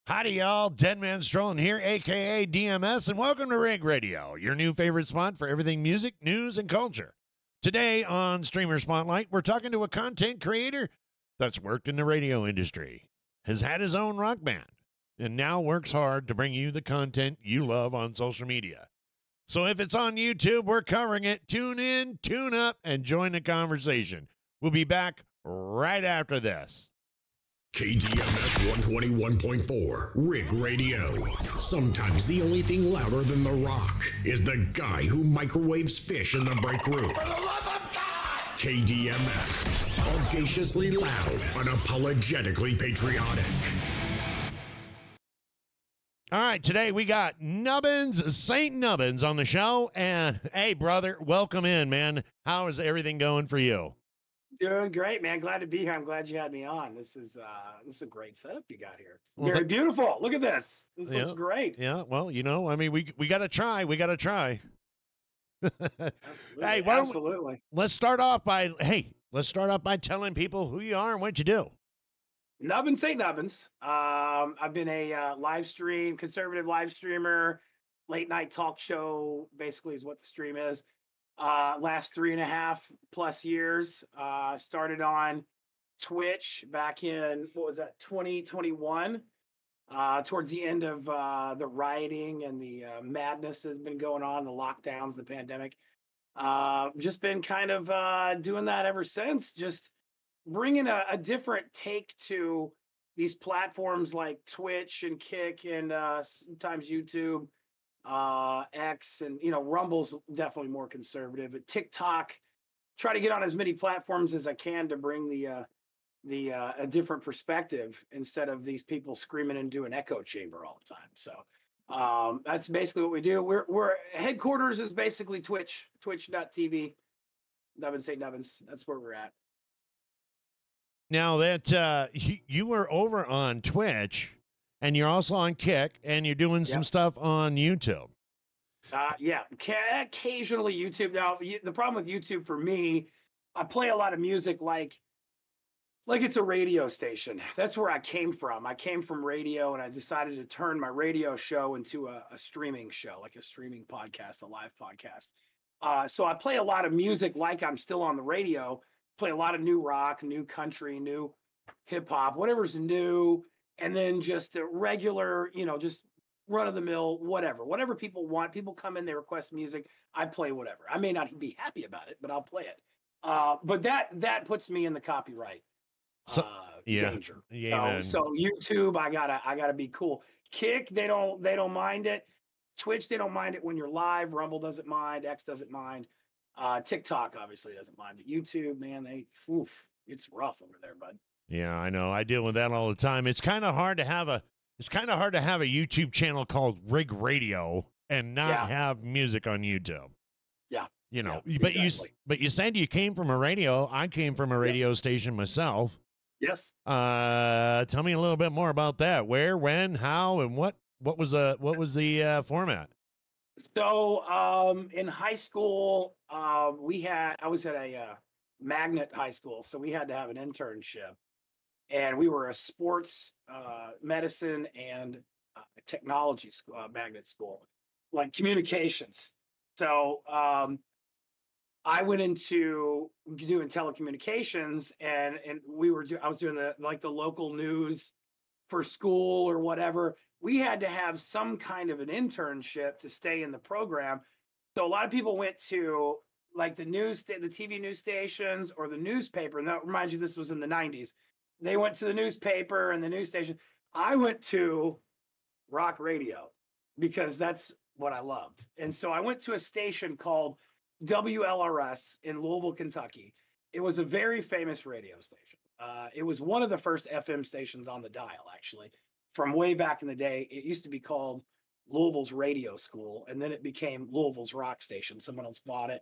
Howdy, y'all. Dead Man Strolling here, a.k.a. DMS, and welcome to Rig Radio, your new favorite spot for everything music, news, and culture. Today on Streamer Spotlight, we're talking to a content creator that's worked in the radio industry, has had his own rock band, and now works hard to bring you the content you love on social media. So if it's on YouTube, we're covering it. Tune in, tune up, and join the conversation. We'll be back right after this. KDMS 121.4, Rig Radio. Sometimes the only thing louder than The Rock is the guy who microwaves fish in the break room. For the love of God! KDMS, audaciously loud, unapologetically patriotic. All right, today we got Nubbins, St. Nubbins on the show. And hey, brother, welcome in, man. How is everything going for you? Doing great, man. Glad to be here. I'm glad you had me on. This is a great setup you got here. It's very beautiful. Look at this. This looks great. Yeah, well, I mean, we got to try. We got to try. Absolutely. Hey, absolutely. Let's start off by telling people who you are and what you do. Nubbins, St. Nubbins. I've been a conservative live streamer, late night talk show, basically is what the stream is. Last 3.5+ years. Started on Twitch back in, 2021. Towards the end of the rioting and the madness that's been going on, the lockdowns, the pandemic. Just been kind of doing that ever since, just bringing a different take to these platforms like Twitch and Kick and sometimes YouTube. X and Rumble's definitely more conservative, but TikTok, try to get on as many platforms as I can to bring a different perspective instead of these people screaming into an echo chamber all the time. So that's basically what we do. We're headquarters is basically twitch.tv, Nubbins St. Nubbins. That's where we're at. Now that you were over on Twitch, and you're also on Kick, and you're doing some stuff on YouTube. Yeah, occasionally YouTube. Now, the problem with YouTube for me, I play a lot of music like it's a radio station. That's where I came from. I came from radio, and I decided to turn my radio show into a streaming show, like a streaming podcast, a live podcast. So I play a lot of music like I'm still on the radio, play a lot of new rock, new country, new hip hop, whatever's new. And then just a regular, just run of the mill, whatever people want. People come in, they request music. I play whatever. I may not be happy about it, but I'll play it. But that puts me in the copyright danger. Yeah. So YouTube, I gotta be cool. Kick, they don't mind it. Twitch, they don't mind it when you're live. Rumble doesn't mind. X doesn't mind. TikTok obviously doesn't mind. But YouTube, man, it's rough over there, bud. Yeah, I know. I deal with that all the time. It's kind of hard to have a YouTube channel called Rig Radio and not have music on YouTube. Yeah. But you said you came from a radio. I came from a radio station myself. Yes. Tell me a little bit more about that. Where, when, how, and what was the format? So in high school, I was at a magnet high school, so we had to have an internship. And we were a sports medicine and technology school, magnet school, like communications. So I went into doing telecommunications, and I was doing the local news for school or whatever. We had to have some kind of an internship to stay in the program. So a lot of people went to like the TV news stations or the newspaper. And that reminds you, this was in the 90s. They went to the newspaper and the news station. I went to rock radio because that's what I loved. And so I went to a station called WLRS in Louisville, Kentucky. It was a very famous radio station. It was one of the first FM stations on the dial, actually, from way back in the day. It used to be called Louisville's Radio School, and then it became Louisville's Rock Station. Someone else bought it,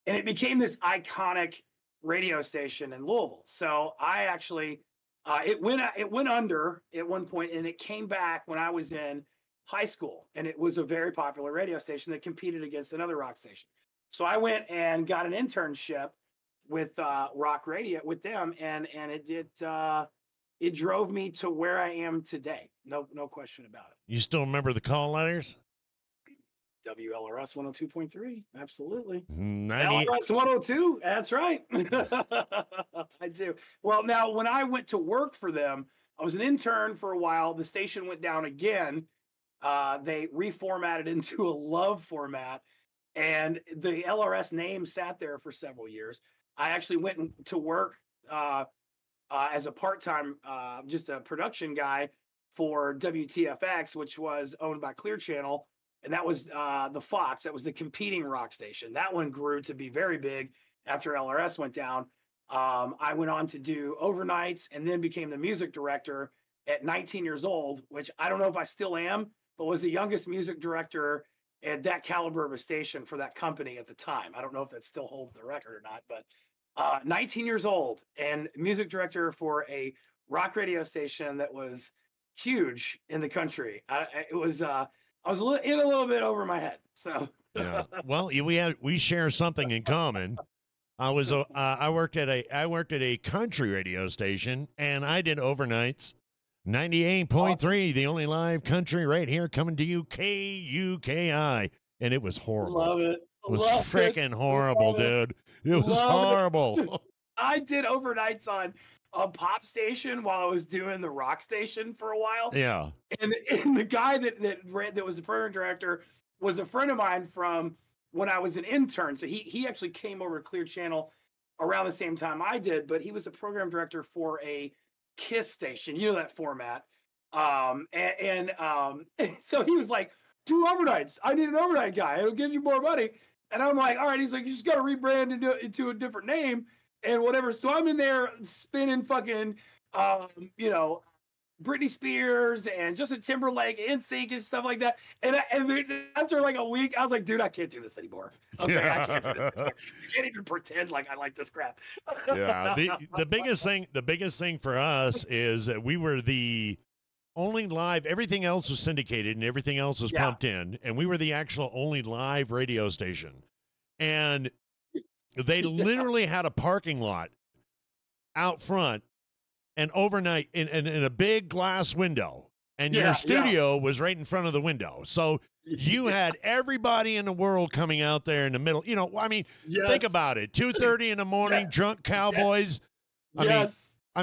and it became this iconic radio station in Louisville. So I actually it went under at one point, and it came back when I was in high school, and it was a very popular radio station that competed against another rock station. So I went and got an internship with rock radio with them, and it did it drove me to where I am today. No question about it. You still remember the call letters? WLRS 102.3. Absolutely. 90. LRS 102. That's right. I do. Well, now when I went to work for them, I was an intern for a while. The station went down again. They reformatted into a love format, and the LRS name sat there for several years. I actually went to work as a part-time, just a production guy for WTFX, which was owned by Clear Channel, and that was the Fox. That was the competing rock station. That one grew to be very big after LRS went down. I went on to do overnights and then became the music director at 19 years old, which I don't know if I still am, but was the youngest music director at that caliber of a station for that company at the time. I don't know if that still holds the record or not, but 19 years old and music director for a rock radio station that was huge in the country. I was a little bit over my head. So Yeah. Well, we share something in common. I worked at a country radio station, and I did overnights. 98.3, the only live country right here, coming to you, KUKI, and it was horrible. Love it. It was freaking horrible, dude. It was horrible. I did overnights on a pop station while I was doing the rock station for a while. Yeah. And the guy that was the program director was a friend of mine from when I was an intern. So he actually came over to Clear Channel around the same time I did, but he was a program director for a KISS station, you know that format. So he was like, do overnights. I need an overnight guy. It'll give you more money. And I'm like, all right. He's like, you just got to rebrand into a different name and whatever. So I'm in there spinning fucking, Britney Spears and Justin Timberlake, NSYNC and stuff like that. And after like a week, I was like, dude, I can't do this anymore. Okay, I can't do this anymore. You can't even pretend like I like this crap. Yeah. The biggest thing for us is that we were the only live. Everything else was syndicated and everything else was pumped in, and we were the actual only live radio station. And they literally had a parking lot out front and overnight in a big glass window, and your studio was right in front of the window. So you had everybody in the world coming out there in the middle. You know, I mean, think about it. 2:30 in the morning, drunk cowboys. I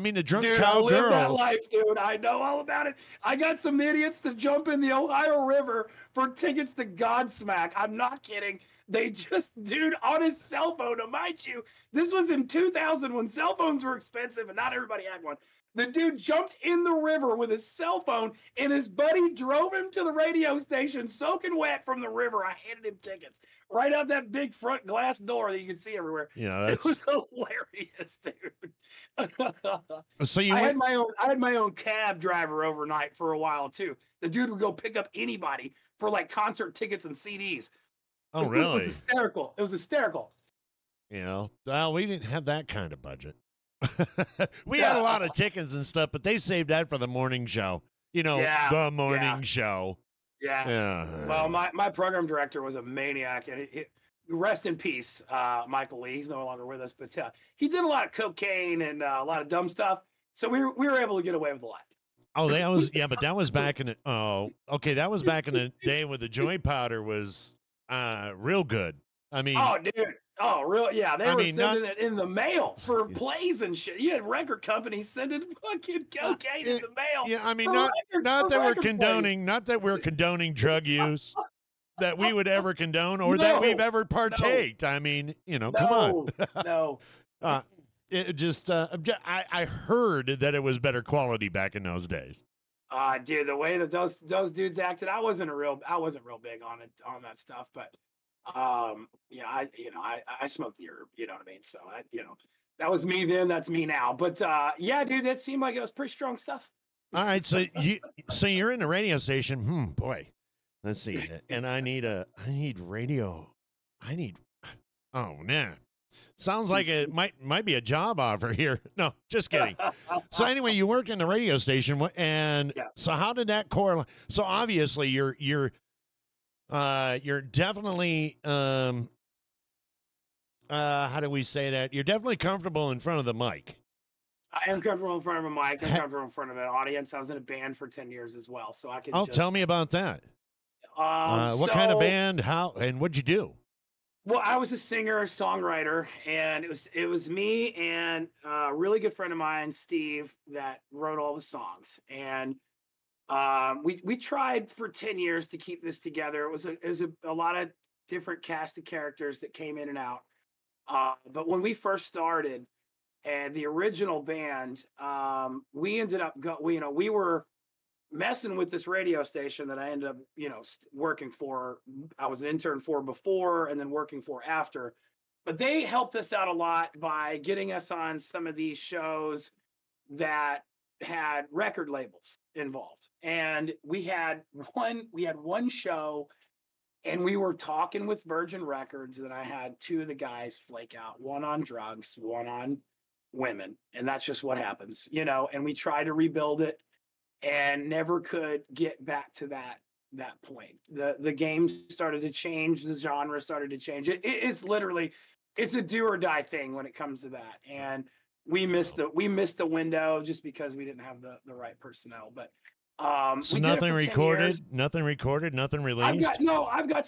mean, the drunk cowgirls. I live that life, dude. I know all about it. I got some idiots to jump in the Ohio River for tickets to Godsmack. I'm not kidding. They just, dude, on his cell phone, to mind you, this was in 2000 when cell phones were expensive and not everybody had one. The dude jumped in the river with his cell phone, and his buddy drove him to the radio station, soaking wet from the river. I handed him tickets right out that big front glass door that you can see everywhere. Yeah, it was hilarious, dude. So I had my own cab driver overnight for a while too. The dude would go pick up anybody for like concert tickets and CDs. Oh, really? It was hysterical. It was hysterical. You know, well, we didn't have that kind of budget. We had a lot of tickets and stuff, but they saved that for the morning show. You know, the morning show. Yeah. Well, my program director was a maniac, and rest in peace, Michael Lee. He's no longer with us, but he did a lot of cocaine and a lot of dumb stuff. So we were able to get away with a lot. Oh, that was but that was back in that was back in the day when the joint powder was real good. I mean, oh, dude. Oh, really? Yeah, they were sending it in the mail for plays and shit. You had record companies sending fucking cocaine in the mail. Yeah, I mean, not that we're condoning drug use that we would ever condone or that we've ever partaked. No. I mean, you know, come on. No. It just I heard that it was better quality back in those days. Dude, the way that those dudes acted, I wasn't real big on that stuff, but I smoked the herb, you know what I mean? So that was me then, that's me now. But dude, that seemed like it was pretty strong stuff. All right, so you're in the radio station. Boy. Let's see. And I need radio. Oh man. Sounds like it might be a job offer here. No, just kidding. So anyway, you work in the radio station, and so how did that correlate? So obviously you're definitely how do we say that? You're definitely comfortable in front of the mic. I am comfortable in front of a mic. I'm comfortable in front of an audience. I was in a band for 10 years as well, so I can Oh, just. tell me about that. What kind of So band? How and what'd you do? well, I was a singer, songwriter, and it was me and a really good friend of mine, Steve, that wrote all the songs. And we tried for 10 years to keep this together. It was a lot of different cast of characters that came in and out. But when we first started, and the original band, we ended up we were messing with this radio station that I ended up, working for. I was an intern for before and then working for after. But they helped us out a lot by getting us on some of these shows that had record labels involved. And we had one show, and we were talking with Virgin Records, and I had two of the guys flake out, one on drugs, one on women. And that's just what happens, and we tried to rebuild it and never could get back to that point. The game started to change, the genre started to change. It's literally, it's a do or die thing when it comes to that. And we missed the window just because we didn't have the right personnel. But So we did it nothing for 10 recorded, years. nothing recorded, nothing I've released. got no, I've got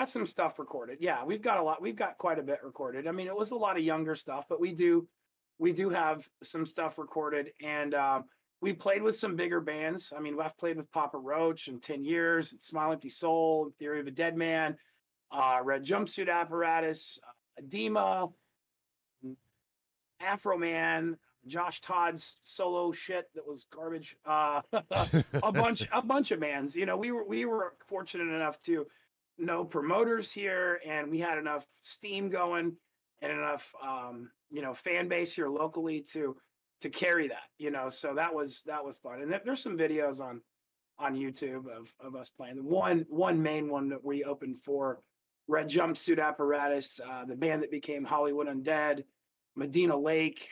some stuff recorded. Yeah, we've got quite a bit recorded. I mean, it was a lot of younger stuff, but we do have some stuff recorded. And we played with some bigger bands. I mean, I've played with Papa Roach in 10 years, and Smile Empty Soul, Theory of a Dead Man, Red Jumpsuit Apparatus, Edema, Afro Man, Josh Todd's solo shit that was garbage. A bunch of bands. We were fortunate enough to know promoters here, and we had enough steam going and enough fan base here locally to carry that. So that was fun. And there's some videos on YouTube of us playing. One main one that we opened for, Red Jumpsuit Apparatus, the band that became Hollywood Undead, Medina Lake,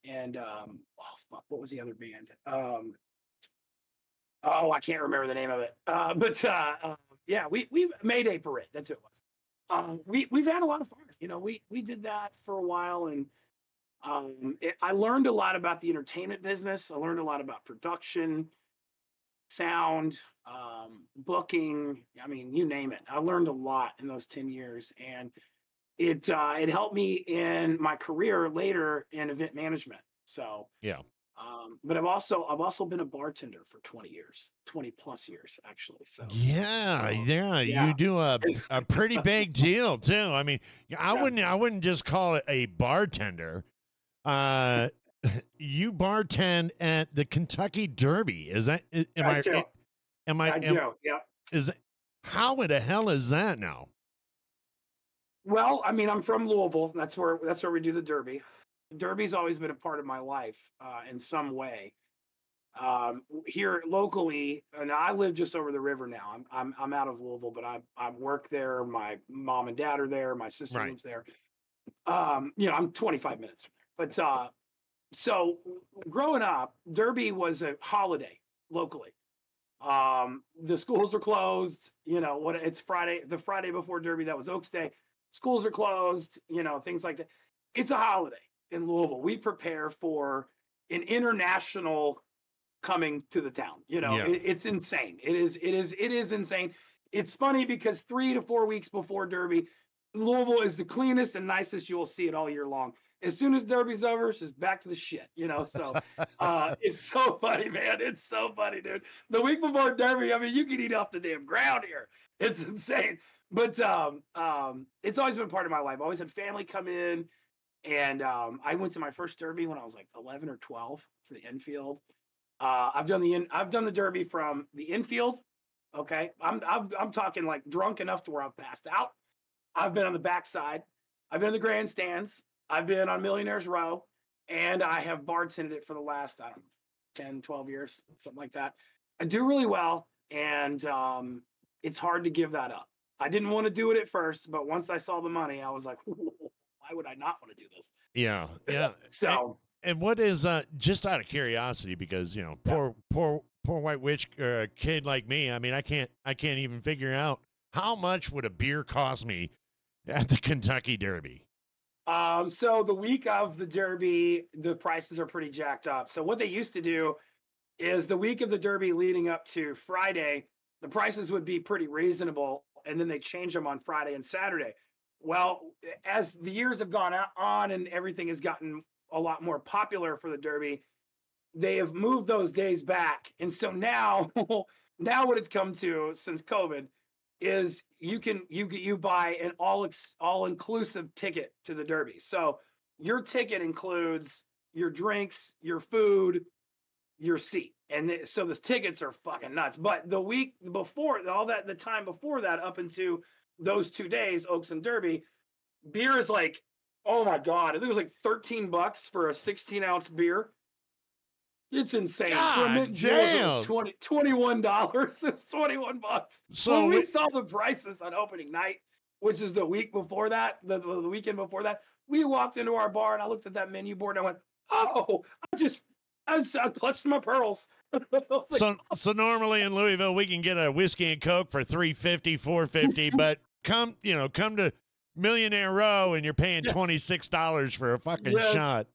and what was the other band? I can't remember the name of it. But yeah, we've made a parade. That's what it was. We've had a lot of fun. We did that for a while, and I learned a lot about the entertainment business. I learned a lot about production, sound, booking. I mean, you name it. I learned a lot in those 10 years, and it helped me in my career later in event management. So Yeah. but I've also been a bartender for 20 years, 20 plus years actually. So Yeah, yeah, yeah, you do a pretty big deal too. I mean, I yeah, wouldn't just call it a bartender. Uh, you bartend at the Kentucky Derby. Is that am I I do, am I I am, do, yeah. is how in the hell is that now? Well, I mean, I'm from Louisville. That's where we do the Derby. Derby's always been a part of my life in some way. Here locally, and I live just over the river now. I'm out of Louisville, but I work there. My mom and dad are there. My sister Right. lives there. I'm 25 minutes from there. But so growing up, Derby was a holiday locally. The schools are closed. It's Friday, the Friday before Derby, that was Oaks Day. Schools are closed, things like that. It's a holiday in Louisville. We prepare for an international coming to the town. Yeah. It's insane. It is insane. It's funny because 3 to 4 weeks before Derby, Louisville is the cleanest and nicest you will see it all year long. As soon as Derby's over, it's just back to the shit. So it's so funny, man. It's so funny, dude. The week before Derby, I mean, you can eat off the damn ground here. It's insane. But it's always been part of my life. I always had family come in, and I went to my first Derby when I was like 11 or 12 to the infield. I've done the Derby from the infield. Okay, I'm talking like drunk enough to where I've passed out. I've been on the backside. I've been in the grandstands. I've been on Millionaires Row, and I have bartended it for the last, I don't know, 10, 12 years, something like that. I do really well, and it's hard to give that up. I didn't want to do it at first, but once I saw the money, I was like, why would I not want to do this? Yeah. Yeah. So And what is just out of curiosity, because yeah. poor white witch kid like me. I mean, I can't even figure out how much would a beer cost me at the Kentucky Derby. So the week of the Derby, the prices are pretty jacked up. So what they used to do is the week of the Derby leading up to Friday, the prices would be pretty reasonable, and then they change them on Friday and Saturday. Well, as the years have gone on and everything has gotten a lot more popular for the Derby, they have moved those days back, and so now, now what it's come to since COVID is you buy an all inclusive ticket to the Derby. So your ticket includes your drinks, your food, your seat. And so the tickets are fucking nuts. But the week before, the time before that, up into those 2 days, Oaks and Derby, beer is like, oh my God, I think it was like $13 for a 16-ounce beer. It's insane. For a God mint Juleps, it was damn. $21. It's $21. So When we saw the prices on opening night, which is the week before that, the weekend before that, we walked into our bar and I looked at that menu board and I went, oh, I clutched my pearls. I was like, so normally in Louisville we can get a whiskey and coke for $3.50, $4.50, but come to Millionaire Row and you're paying Yes. $26 for a fucking Yes. shot.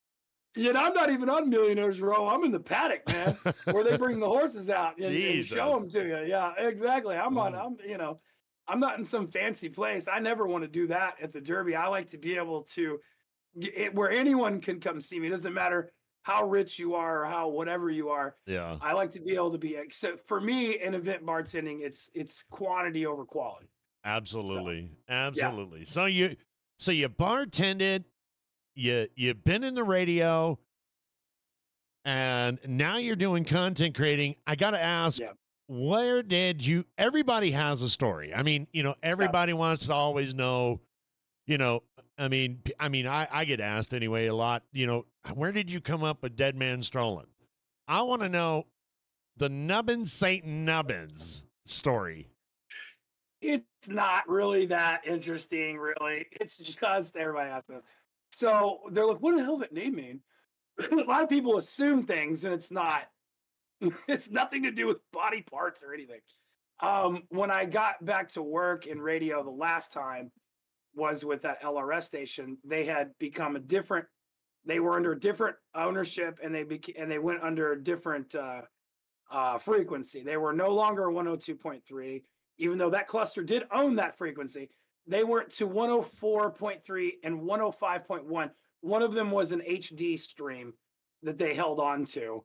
Yeah, I'm not even on Millionaires Row. I'm in the paddock, man, where they bring the horses out and show them to you. Yeah, exactly. I'm not in some fancy place. I never want to do that at the Derby. I like to be able to where anyone can come see me. It doesn't matter how rich you are or how whatever you are. Yeah. I like to be able to be. Except for me in event bartending, it's quantity over quality. Absolutely. So, absolutely. Yeah. So you bartended, you've been in the radio, and now you're doing content creating. I got to ask, where did you, everybody has a story. I mean, everybody wants to always know, I get asked anyway a lot, where did you come up with Dead Man Strolling? I want to know the Nubbin St. Nubbins story. It's not really that interesting, really. It's just everybody asks this. So they're like, what the hell does that name mean? A lot of people assume things, and it's not. It's nothing to do with body parts or anything. When I got back to work in radio the last time was with that LRS station. They had become they were under different ownership, and they went under a different frequency. They were no longer 102.3, even though that cluster did own that frequency. They went to 104.3 and 105.1. One of them was an HD stream that they held on to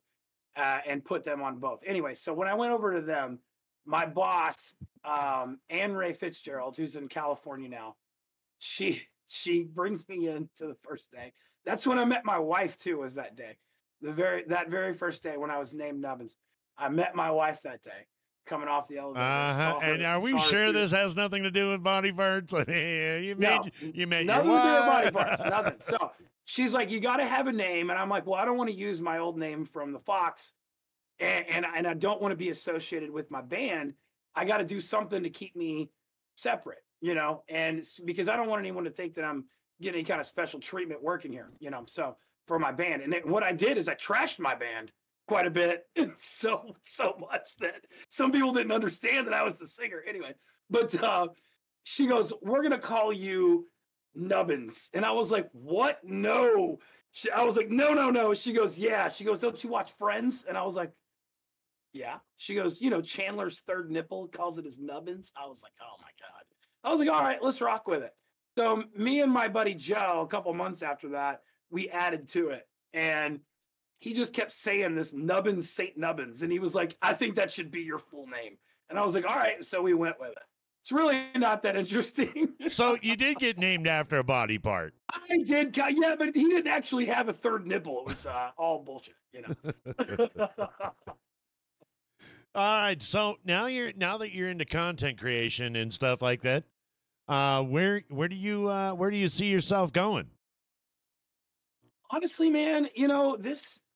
and put them on both. Anyway, so when I went over to them, my boss, Anne Ray Fitzgerald, who's in California now, she brings me in to the first day. That's when I met my wife too, was that day. That very first day when I was named Nubbins. I met my wife that day. Coming off the elevator. And are we sure this has nothing to do with body parts? You made your nothing to do with body wife. parts. Nothing. So she's like, you got to have a name, and I'm like, well, I don't want to use my old name from the Fox, and I don't want to be associated with my band. I got to do something to keep me separate, and because I don't want anyone to think that I'm getting any kind of special treatment working here, So for my band, and what I did is I trashed my band quite a bit, so much that some people didn't understand that I was the singer. Anyway, but she goes, "We're gonna call you Nubbins," and I was like, "What? No." I was like, "No." She goes, "Yeah." She goes, "Don't you watch Friends?" And I was like, "Yeah." She goes, Chandler's third nipple calls it his Nubbins. I was like, "Oh my God." I was like, "All right, let's rock with it." So me and my buddy Joe, a couple months after that, we added to it, and he just kept saying this Nubbins St. Nubbins. And he was like, I think that should be your full name. And I was like, all right. So we went with it. It's really not that interesting. So you did get named after a body part. I did. Yeah, but he didn't actually have a third nipple. It was all bullshit, All right. So now that you're into content creation and stuff like that, where do you see yourself going? Honestly, man,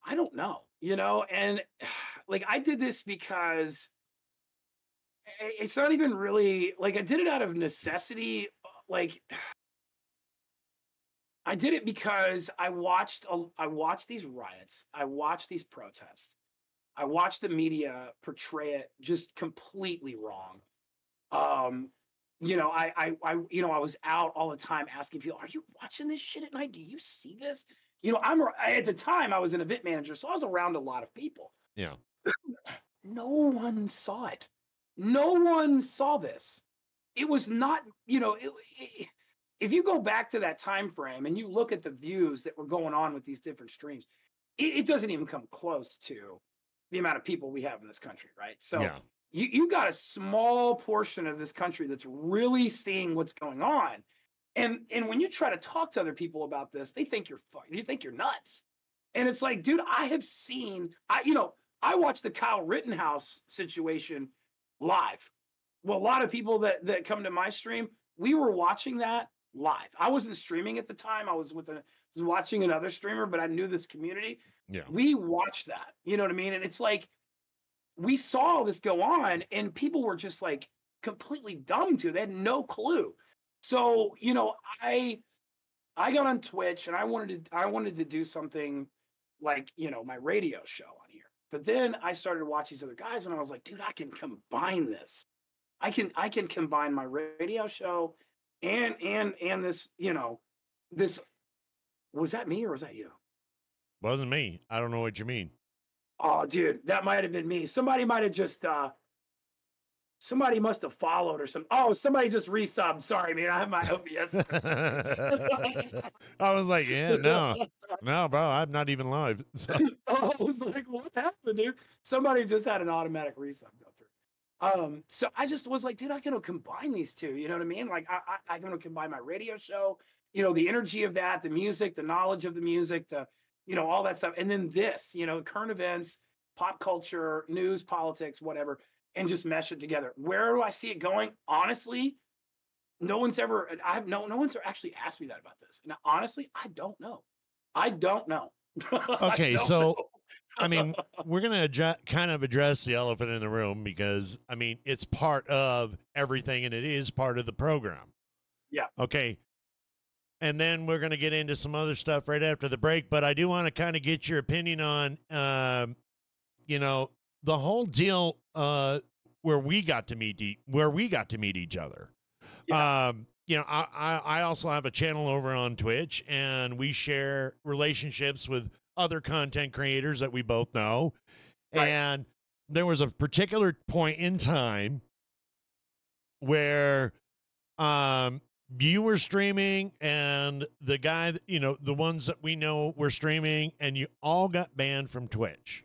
I don't know, and like I did this because it's not even really like I did it out of necessity. Like I did it because I watched these riots. I watched these protests. I watched the media portray it just completely wrong. I was out all the time asking people, "Are you watching this shit at night? Do you see this?" At the time I was an event manager, so I was around a lot of people. Yeah. No one saw it. No one saw this. It was not, if you go back to that time frame and you look at the views that were going on with these different streams, it doesn't even come close to the amount of people we have in this country, right? So Yeah. you got a small portion of this country that's really seeing what's going on. And when you try to talk to other people about this, they think you think you're nuts. And it's like, dude, I watched the Kyle Rittenhouse situation live. Well, a lot of people that come to my stream, we were watching that live. I wasn't streaming at the time. I was watching another streamer, but I knew this community. Yeah. We watched that. You know what I mean? And it's like we saw all this go on, and people were just like completely dumb to it. They had no clue. So, I got on Twitch and I wanted to do something like, my radio show on here. But then I started to watch these other guys and I was like, dude, I can combine this. I can combine my radio show and this, this. Was that me or was that you? Wasn't me. I don't know what you mean. Oh, dude, that might have been me. Somebody might have just somebody must have followed or something. Oh, somebody just resubbed. Sorry, man. I have my OBS. I was like, yeah, no, bro, I'm not even live. So. I was like, what happened, dude? Somebody just had an automatic resub go through. So I just was like, dude, I'm gonna combine these two. You know what I mean? Like, I'm gonna combine my radio show, the energy of that, the music, the knowledge of the music, all that stuff, and then this, current events, pop culture, news, politics, whatever, and just mesh it together. Where do I see it going? Honestly, no one's actually asked me that about this. And honestly, I don't know. Okay, so I mean, we're going to kind of address the elephant in the room because, I mean, it's part of everything and it is part of the program. Yeah. Okay. And then we're going to get into some other stuff right after the break. But I do want to kind of get your opinion on, the whole deal where we got to meet each other. Yeah. I also have a channel over on Twitch, and we share relationships with other content creators that we both know. Right. And there was a particular point in time where you were streaming and the guy that, the ones that we know were streaming, and you all got banned from Twitch.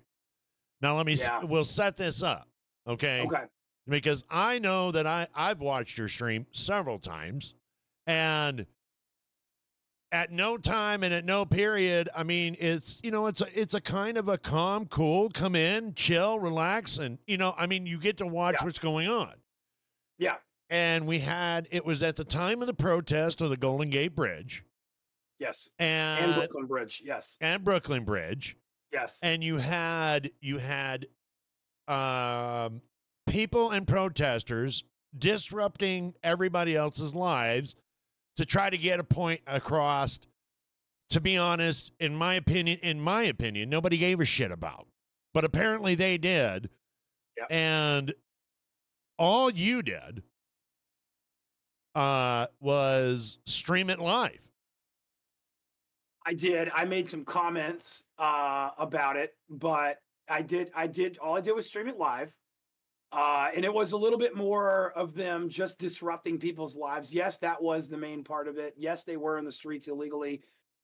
Now we'll set this up. Okay. Okay. Because I know that I've watched your stream several times, and at no time and at no period, I mean, it's a kind of a calm, cool, come in, chill, relax. And, you get to watch what's going on. Yeah. And it was at the time of the protest of the Golden Gate Bridge. Yes. And Brooklyn Bridge. Yes. And Brooklyn Bridge. Yes. And you had people and protesters disrupting everybody else's lives to try to get a point across. To be honest, in my opinion, nobody gave a shit about. But apparently they did. Yep. And all you did was stream it live. I did. I made some comments about it, but all I did was stream it live. And it was a little bit more of them just disrupting people's lives. Yes, that was the main part of it. Yes, they were in the streets illegally.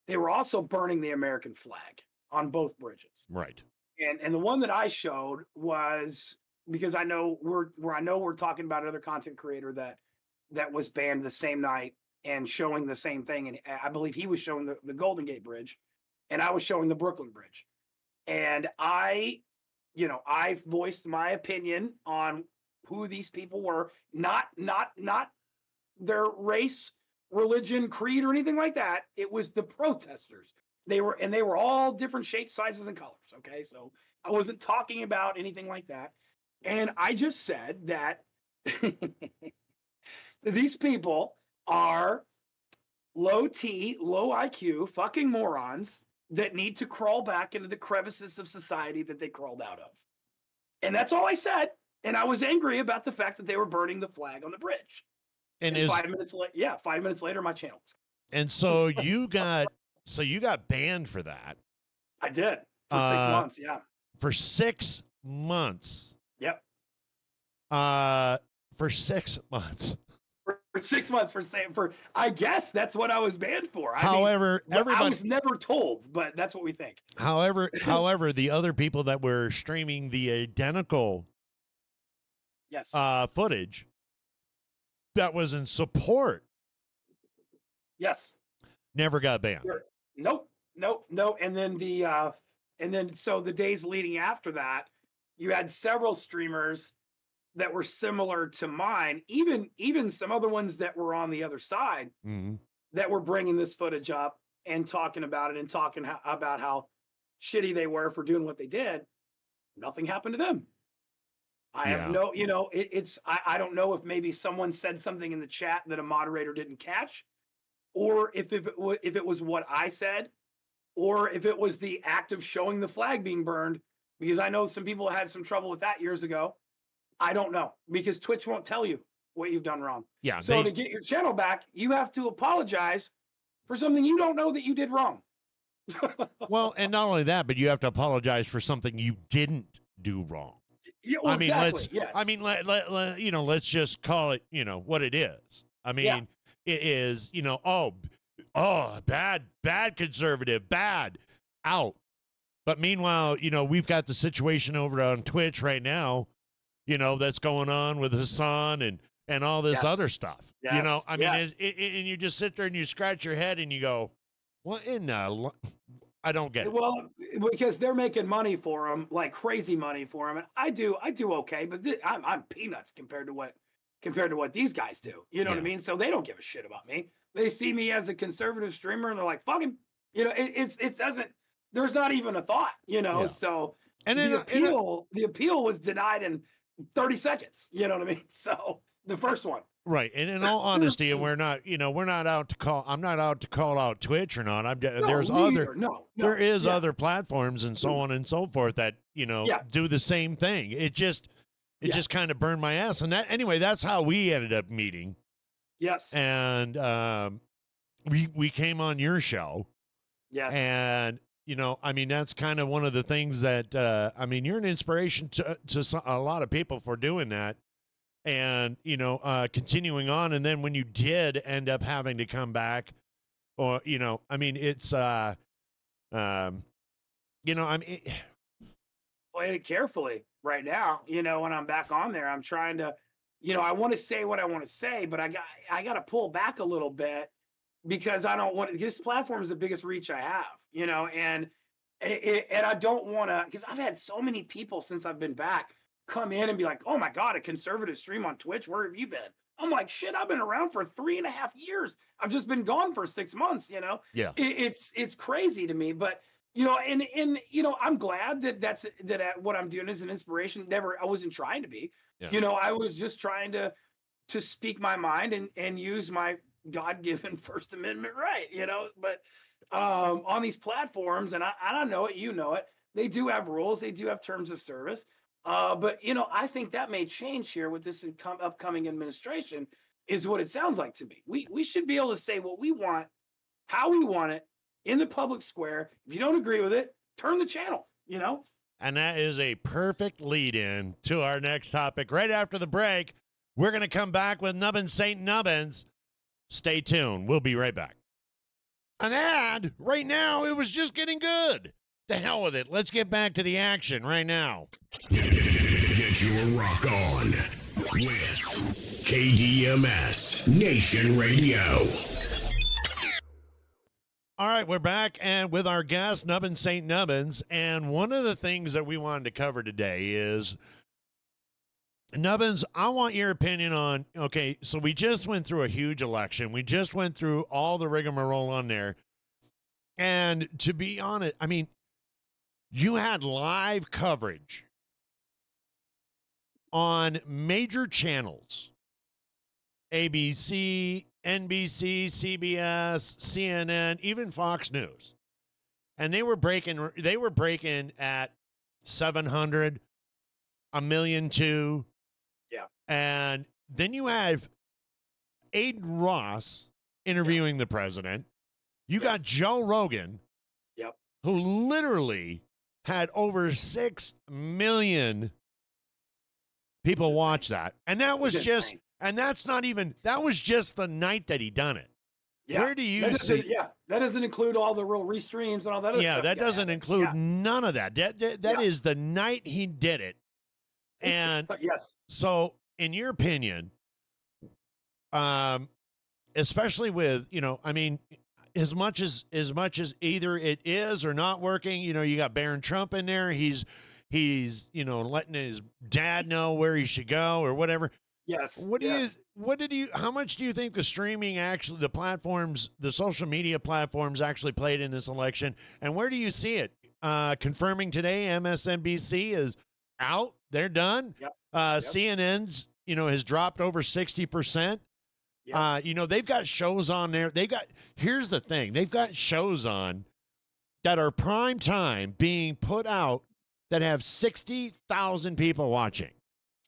They were also burning the American flag on both bridges. Right. And the one that I showed was because I know we're talking about another content creator that was banned the same night and showing the same thing. And I believe he was showing the Golden Gate Bridge, and I was showing the Brooklyn Bridge. And I've voiced my opinion on who these people were, not their race, religion, creed, or anything like that. It was the protesters. They were all different shapes, sizes, and colors. Okay. So I wasn't talking about anything like that. And I just said that these people are low T, low IQ, fucking morons that need to crawl back into the crevices of society that they crawled out of. And that's all I said. And I was angry about the fact that they were burning the flag on the bridge. And And 5 minutes later, yeah, 5 minutes later, my channel. and so you got banned for that. I did for 6 months. Yeah. For 6 months. Yep. For 6 months. For 6 months for I guess that's what I was banned for. However, I everybody was never told, but that's what we think. However, the other people that were streaming the identical Yes. footage that was in support Yes. never got banned. Sure. Nope. And then so the days leading after that, you had several streamers that were similar to mine, even some other ones that were on the other side Mm-hmm. that were bringing this footage up and talking about it and talking about how shitty they were for doing what they did. Nothing happened to them. I have no, I don't know if maybe someone said something in the chat that a moderator didn't catch, or if it was what I said, or if it was the act of showing the flag being burned, because I know some people had some trouble with that years ago. I don't know, because Twitch won't tell you what you've done wrong. Yeah. So to get your channel back, you have to apologize for something you don't know that you did wrong. Well, and not only that, but you have to apologize for something you didn't do wrong. Yeah, well, exactly. yes. Let's just call it, what it is. It is, bad conservative, bad, out. But meanwhile, we've got the situation over on Twitch right now, that's going on with Hassan and all this other stuff. Yes. And you just sit there and you scratch your head and you go, what in the I don't get it. Well, because they're making money for them, like crazy money for them, and I do okay, but I'm peanuts compared to what these guys do. You know what I mean? So they don't give a shit about me. They see me as a conservative streamer, and they're like, "Fuck him." It doesn't. There's not even a thought. Yeah. So and the appeal was denied in 30 seconds. You know what I mean? So the first one. Right, and in all honesty, and we're not out to call. I'm not out to call out Twitch or not. There is other platforms and so on and so forth that do the same thing. It just kind of burned my ass, and that's how we ended up meeting. Yes, and we came on your show. Yes, and that's kind of one of the things that you're an inspiration to a lot of people for doing that. And, continuing on. And then when you did end up having to come back or, it's, play it carefully right now. When I'm back on there, I'm trying to, I want to say what I want to say, but I got to pull back a little bit because I don't want this platform is the biggest reach I have, and I don't want to, because I've had so many people since I've been back come in and be like, "Oh my God, a conservative stream on Twitch. Where have you been?" I'm like, "Shit, I've been around for 3.5 years. I've just been gone for 6 months." Yeah. It's crazy to me, but I'm glad that what I'm doing is an inspiration. I wasn't trying to be. Yeah. I was just trying to speak my mind and use my God-given First Amendment right. But on these platforms, and I don't know it, it, they do have rules. They do have terms of service. But I think that may change here with this upcoming administration, is what it sounds like to me. We should be able to say what we want, how we want it, in the public square. If you don't agree with it, turn the channel. And that is a perfect lead-in to our next topic. Right after the break, we're going to come back with Nubbin St. Nubbins. Stay tuned. We'll be right back. An ad right now. It was just getting good. To hell with it. Let's get back to the action right now. Get your rock on with KDMS Nation Radio. All right, we're back and with our guest, Nubbin St. Nubbins. And one of the things that we wanted to cover today is, Nubbins, I want your opinion on, okay, so we just went through a huge election. We just went through all the rigmarole on there. And to be honest, you had live coverage on major channels, ABC, NBC, CBS, CNN, even Fox News. And they were breaking at 700, 1.2 million. Yeah. And then you have Aiden Ross interviewing the president. You got Joe Rogan, Yep. who literally had over 6 million people watch that. And that was It's just, insane. and that's not even, that was just the night that he done it. Yeah. Where do you that see? doesn't- Yeah, that doesn't include all the real restreams and all that other Yeah, stuff. that doesn't include Yeah. none of that. That is the night he did it. And Yes. so, in your opinion, especially with, I mean, as much as either it is or not working, you got Barron Trump in there. He's letting his dad know where he should go or whatever. Yes. How much do you think the streaming the platforms, the social media platforms actually played in this election? And where do you see it? Confirming today, MSNBC is out. They're done. Yep. CNN's, has dropped over 60%. Yep. They've got shows on there. Here's the thing. They've got shows on that are prime time being put out that have 60,000 people watching.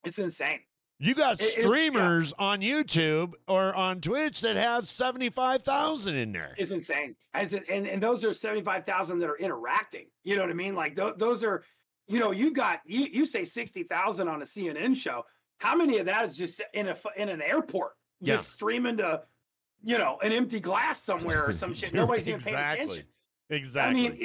It's insane. You got streamers on YouTube or on Twitch that have 75,000 in there. It's insane. And those are 75,000 that are interacting. You know what I mean? Like those are, you say 60,000 on a CNN show. How many of that is just in an airport, just streaming to, an empty glass somewhere or some shit? Nobody's even paying attention. Exactly. I mean,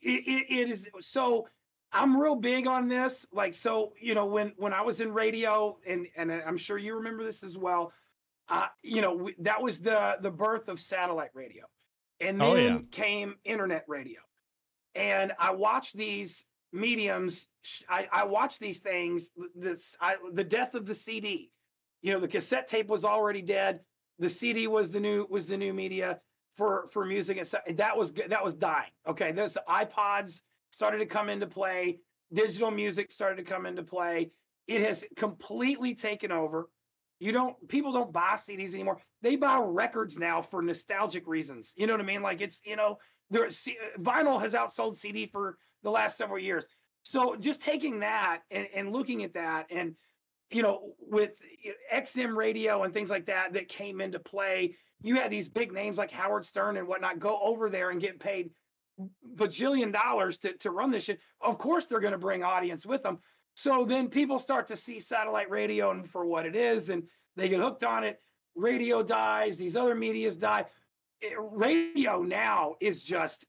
it is so. I'm real big on this. Like, so, when I was in radio, and I'm sure you remember this as well, that was the birth of satellite radio. And then came internet radio. And I watched these mediums. I watched these things, the death of the CD. The cassette tape was already dead. The CD was the new media for music. And that was dying. Okay. Those iPods started to come into play. Digital music started to come into play. It has completely taken over. People don't buy CDs anymore. They buy records now for nostalgic reasons. You know what I mean? Like vinyl has outsold CD for the last several years. So just taking that and looking at that and, with XM radio and things like that came into play, you had these big names like Howard Stern and whatnot go over there and get paid bajillion dollars to run this shit. Of course they're going to bring audience with them. So then people start to see satellite radio and for what it is, and they get hooked on it. Radio dies. These other medias die. Radio now is just,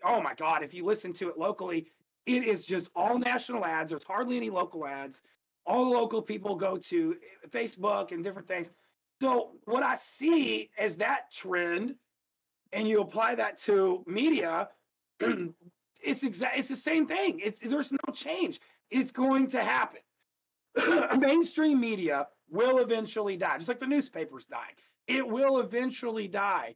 oh my God, if you listen to it locally, it is just all national ads. There's hardly any local ads. All the local people go to Facebook and different things. So what I see as that trend, and you apply that to media, it's the same thing. There's no change. It's going to happen. Mainstream media will eventually die, just like the newspapers died. It will eventually die.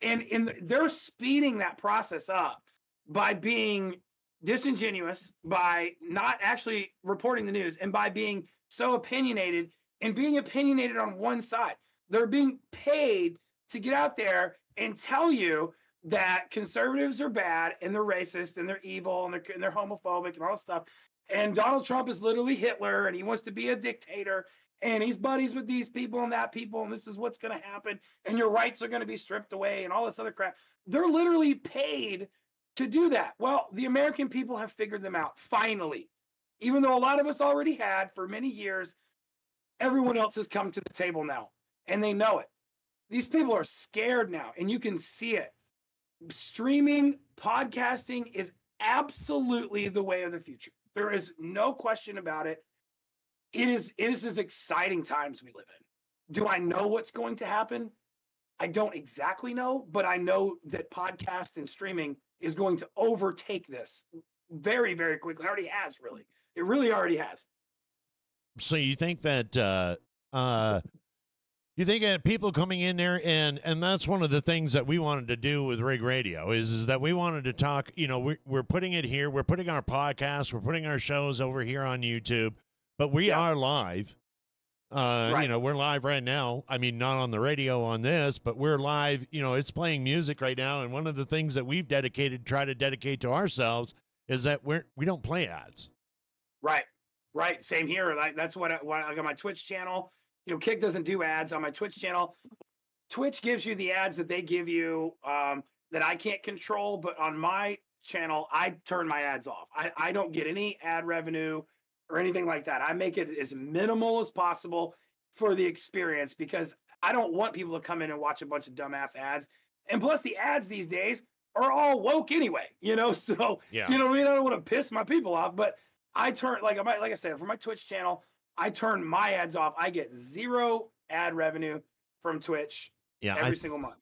And they're speeding that process up by being disingenuous, by not actually reporting the news, and by being so opinionated and being opinionated on one side. They're being paid to get out there and tell you that conservatives are bad and they're racist and they're evil and they're homophobic and all this stuff. And Donald Trump is literally Hitler and he wants to be a dictator and he's buddies with these people and that people and this is what's going to happen and your rights are going to be stripped away and all this other crap. They're literally paid to do that. Well, the American people have figured them out finally. Even though a lot of us already had for many years, everyone else has come to the table now and they know it. These people are scared now, and you can see it. Streaming, podcasting is absolutely the way of the future. There is no question about it. It is as exciting times we live in. Do I know what's going to happen? I don't exactly know, but I know that podcast and streaming is going to overtake this very, very quickly. It already has, really. It really already has. So you think that you think that people coming in there and that's one of the things that we wanted to do with Rig Radio is that we wanted to talk, we're putting it here. We're putting our podcast, we're putting our shows over here on YouTube, but we are live. Right. We're live right now. I mean, not on the radio on this, but we're live, it's playing music right now. And one of the things that we've try to dedicate to ourselves is that we don't play ads. Right. Right. Same here. Like that's what I got my Twitch channel. Kick doesn't do ads on my Twitch channel. Twitch gives you the ads that they give you that I can't control, but on my channel, I turn my ads off. I don't get any ad revenue or anything like that. I make it as minimal as possible for the experience because I don't want people to come in and watch a bunch of dumbass ads. And plus, the ads these days are all woke anyway, So, Yeah. I don't want to piss my people off, but I turn, like I said, for my Twitch channel, I turn my ads off. I get 0 ad revenue from Twitch every single month.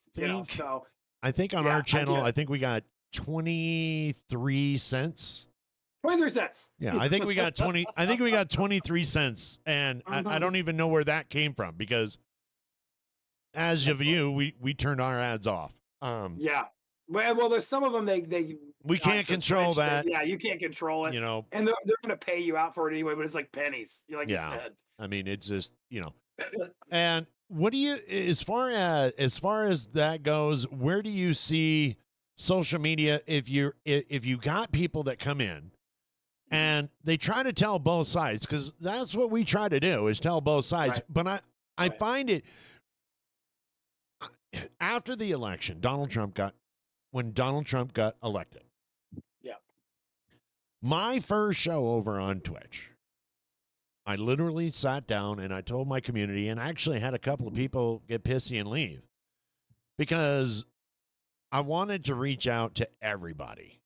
I think on our channel, I think we got 23 cents. 23 cents. Yeah, I think we got 23 cents, and I don't even know where that came from because as of you, we turned our ads off. Yeah. Well, there's some of them we can't control that. You can't control it. And they're going to pay you out for it anyway, but it's like pennies. Like you said. I mean, it's just And what do you, as far as that goes, where do you see social media if you got people that come in and they try to tell both sides, because that's what we try to do is tell both sides. Right. But I find it after the election, when Donald Trump got elected. Yeah. My first show over on Twitch, I literally sat down and I told my community, and I actually had a couple of people get pissy and leave because I wanted to reach out to everybody.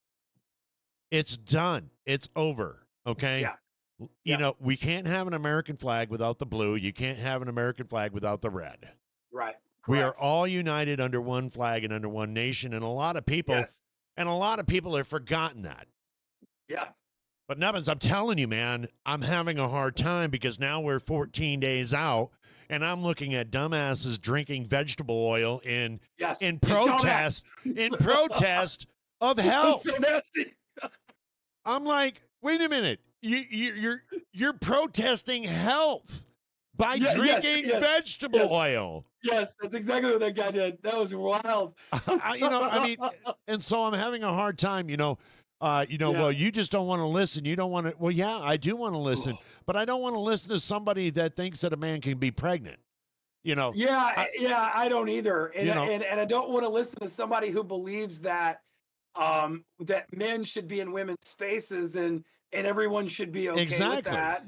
It's done. It's over. Okay. Yeah. We can't have an American flag without the blue. You can't have an American flag without the red. Right. We are all united under one flag and under one nation. And a lot of people, have forgotten that. Yeah. But Nubbins, I'm telling you, man, I'm having a hard time because now we're 14 days out and I'm looking at dumbasses drinking vegetable oil in protest of health. So nasty. I'm like, wait a minute. You're protesting health by drinking vegetable oil. Yes, that's exactly what that guy did. That was wild. And so I'm having a hard time, well, you just don't want to listen. You don't want to. Well, yeah, I do want to listen, but I don't want to listen to somebody that thinks that a man can be pregnant. I don't either. And I don't want to listen to somebody who believes that that men should be in women's spaces and everyone should be okay with that.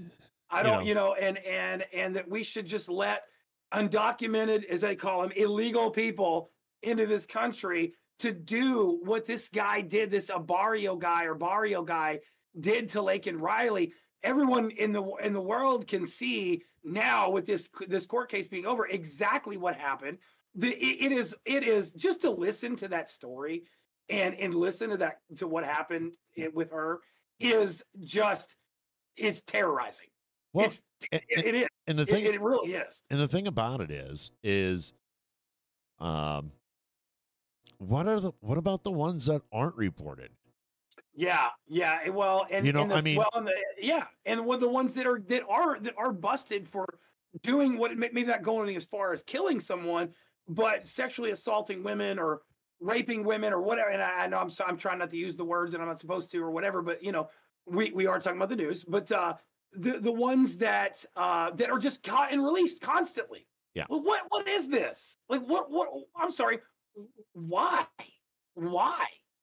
I don't, and that we should just let undocumented, as they call them, illegal people into this country to do what this guy did, this Barrio guy did to Laken Riley. Everyone in the world can see now with this court case being over exactly what happened. It is just to listen to that story and listen to what happened with her is just, it's terrorizing. Well, it is. And the thing, it really is. And the thing about it is, what about the ones that aren't reported? Yeah. Well, and with the ones that are busted for doing what, maybe not going as far as killing someone, but sexually assaulting women or raping women or whatever. And I know I'm trying not to use the words that I'm not supposed to or whatever, but we are talking about the news, but the ones that are just caught and released constantly. Yeah. Well, what is this? Like what I'm sorry. Why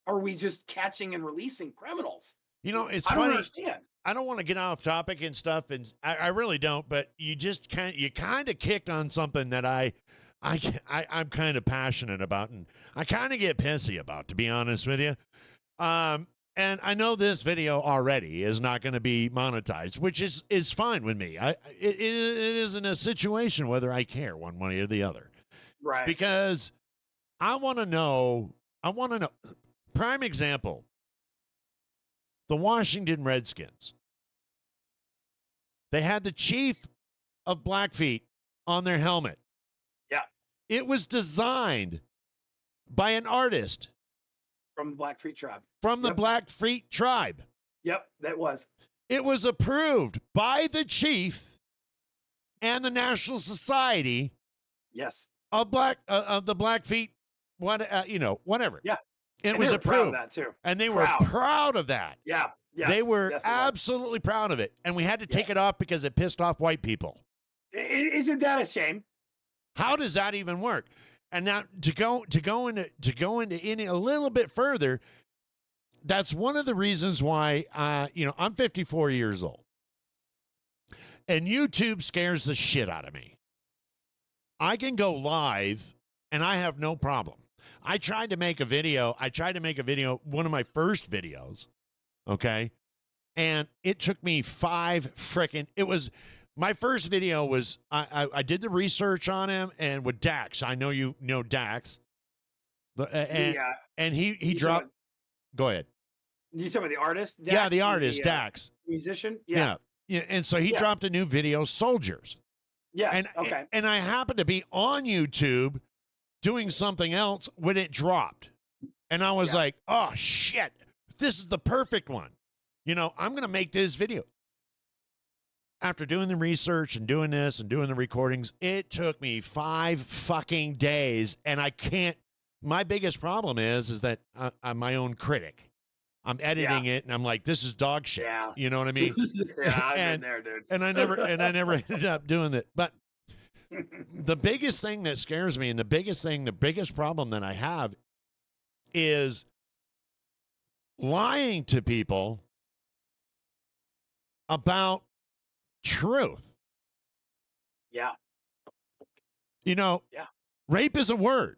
are we just catching and releasing criminals? It's I funny. don't understand. I don't want to get off topic and stuff, and I really don't. But you kind of kicked on something that I'm kind of passionate about, and I kind of get pissy about, to be honest with you. And I know this video already is not going to be monetized, which is fine with me. It isn't a situation whether I care one way or the other, right? Because I want to know. Prime example, the Washington Redskins. They had the chief of Blackfeet on their helmet. Yeah. It was designed by an artist. From the Blackfeet tribe. From the Blackfeet tribe. Yep, that was. It was approved by the chief and the National Society. Yes. Of the Blackfeet, whatever. Yeah. It was approved. Proud of that too. And they were proud of that. Yeah. Yes. They were absolutely proud of it. And we had to take it off because it pissed off white people. Isn't that a shame? How does that even work? And now to go into any a little bit further, that's one of the reasons why I'm 54 years old. And YouTube scares the shit out of me. I can go live and I have no problem. I tried to make a video, one of my first videos, okay? And it took me my first video was, I did the research on him, and with Dax, I know you know Dax. And he dropped, go ahead. You talking about the artist? Dax, yeah, the artist, Dax. Musician? Yeah. And so he dropped a new video, Soldiers. Yes, okay. And I happened to be on YouTube doing something else when it dropped. And I was like, oh, shit, this is the perfect one. I'm going to make this video. After doing the research and doing this and doing the recordings, it took me 5 fucking days. And I can't, my biggest problem is that I'm my own critic. I'm editing it and I'm like, this is dog shit. Yeah. You know what I mean? Yeah, I've been there, dude. And I never ended up doing it. But the biggest thing that scares me, and the biggest problem that I have is lying to people about truth. Yeah. Rape is a word.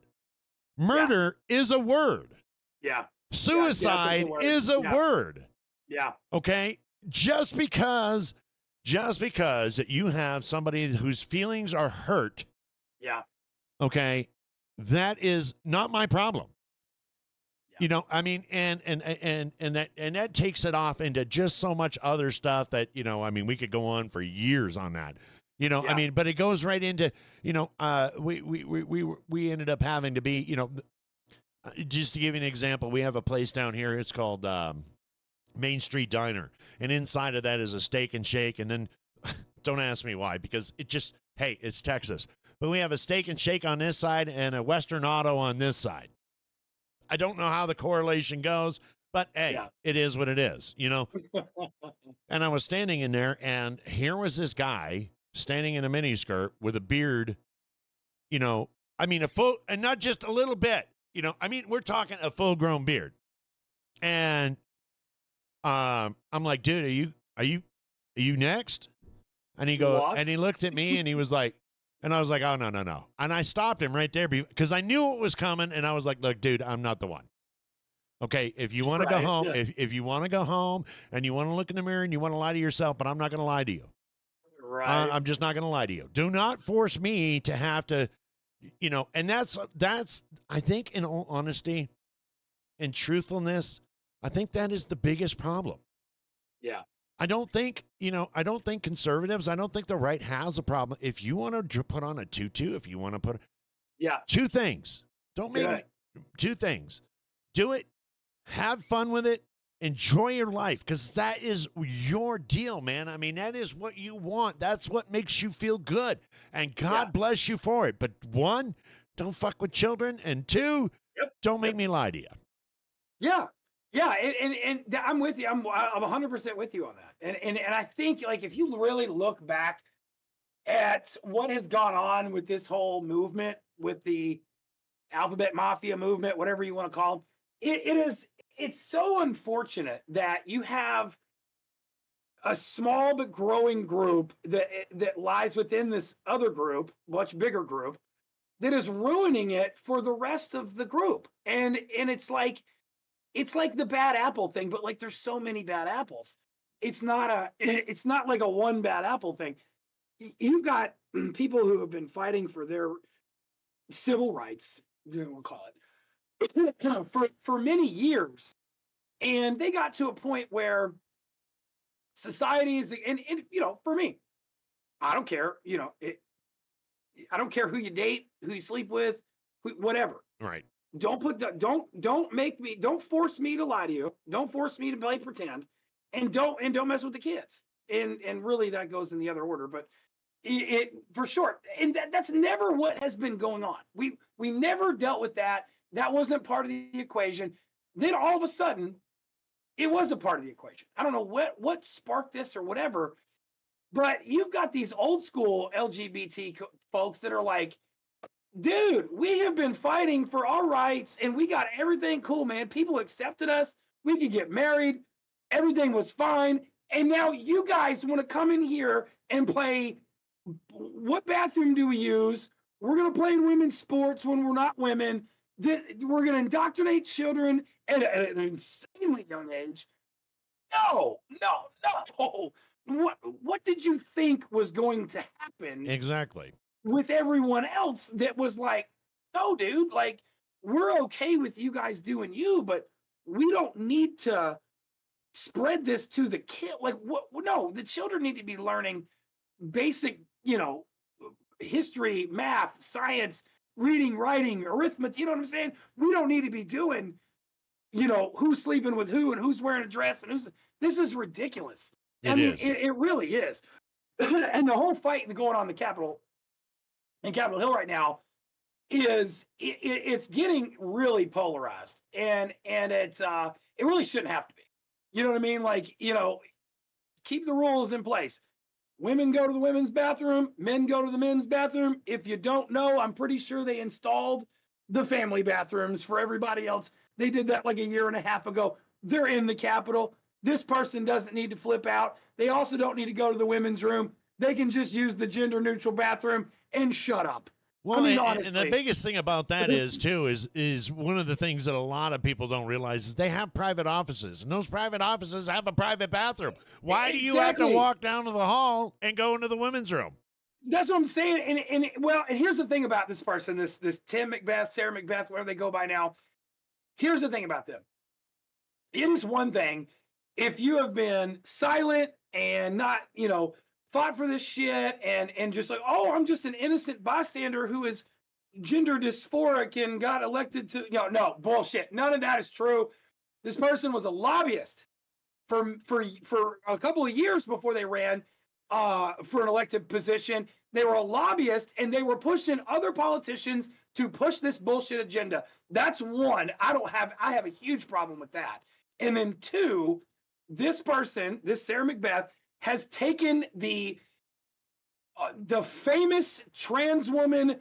Murder is a word. Yeah. Suicide is a word. Yeah. Okay? Just because that you have somebody whose feelings are hurt. Yeah. Okay? That is not my problem. I mean, and that takes it off into just so much other stuff that, we could go on for years on that. I mean, but it goes right into, we ended up having to be, just to give you an example, we have a place down here. It's called Main Street Diner. And inside of that is a steak and shake. And then don't ask me why, because it's Texas. But we have a steak and shake on this side and a Western Auto on this side. I don't know how the correlation goes, but hey, It is what it is, And I was standing in there, and here was this guy standing in a miniskirt with a beard, a full, and not just a little bit. We're talking a full-grown beard. And I'm like, dude, are you next? And he goes, and he looked at me and he was like, and I was like, oh, no. And I stopped him right there because I knew it was coming. And I was like, look, dude, I'm not the one. Okay, if you want to go home, if you want to go home and you want to look in the mirror and you want to lie to yourself, but I'm not going to lie to you. Right. I'm just not going to lie to you. Do not force me to have to, and that's, I think, in all honesty and truthfulness, I think that is the biggest problem. Yeah. I don't think conservatives, I don't think the right has a problem. If you want to put on a tutu, if you want to put, two things. Don't make it, two things. Do it. Have fun with it. Enjoy your life, because that is your deal, man. I mean, that is what you want. That's what makes you feel good. And God bless you for it. But 1, don't fuck with children. And 2, don't make me lie to you. Yeah. Yeah. And I'm with you. I'm 100% with you on that. And I think, like, if you really look back at what has gone on with this whole movement, with the alphabet mafia movement, whatever you want to call them, it's so unfortunate that you have a small but growing group that lies within this other group, much bigger group, that is ruining it for the rest of the group. And it's like the bad apple thing, but like there's so many bad apples. It's not like a one bad apple thing. You've got people who have been fighting for their civil rights, we'll call it, for many years, and they got to a point where society is, and for me, I don't care, I don't care who you date, who you sleep with, whatever. Right. Don't force me to lie to you. Don't force me to play pretend, and don't mess with the kids. And really that goes in the other order, but it for sure. And that's never what has been going on. We never dealt with that. That wasn't part of the equation. Then all of a sudden, it was a part of the equation. I don't know what sparked this or whatever, But you've got these old school LGBT folks that are like, dude, we have been fighting for our rights and we got everything cool, man. People accepted us. We could get married. Everything was fine. And now you guys want to come in here and play. What bathroom do we use? We're going to play in women's sports when we're not women. We're going to indoctrinate children at an insanely young age. No. What did you think was going to happen? Exactly. With everyone else that was like, no, dude, like, we're okay with you guys doing you, but we don't need to spread this to the kid. Like, what? No, the children need to be learning basic, history, math, science, reading, writing, arithmetic. You know what I'm saying? We don't need to be doing, who's sleeping with who and who's wearing a dress and this is ridiculous. It really is. And the whole fight going on in Capitol Hill right now is it's getting really polarized, and it really shouldn't have to be. You know what I mean? Like, keep the rules in place. Women go to the women's bathroom, men go to the men's bathroom. If you don't know, I'm pretty sure they installed the family bathrooms for everybody else. They did that like a year and a half ago. They're in the Capitol. This person doesn't need to flip out. They also don't need to go to the women's room. They can just use the gender neutral bathroom and shut up. Well, I mean, and the biggest thing about that is one of the things that a lot of people don't realize is they have private offices, and those private offices have a private bathroom. Why do you have to walk down to the hall and go into the women's room? That's what I'm saying. And here's the thing about this person, this Tim McBeth, Sarah McBeth, whatever they go by now. Here's the thing about them. It is one thing if you have been silent and not, fought for this shit and just like, oh, I'm just an innocent bystander who is gender dysphoric and got elected to, no, bullshit. None of that is true. This person was a lobbyist for a couple of years before they ran for an elected position. They were a lobbyist and they were pushing other politicians to push this bullshit agenda. That's one. I have a huge problem with that. And then two, this person, this Sarah McBeth, has taken the famous trans woman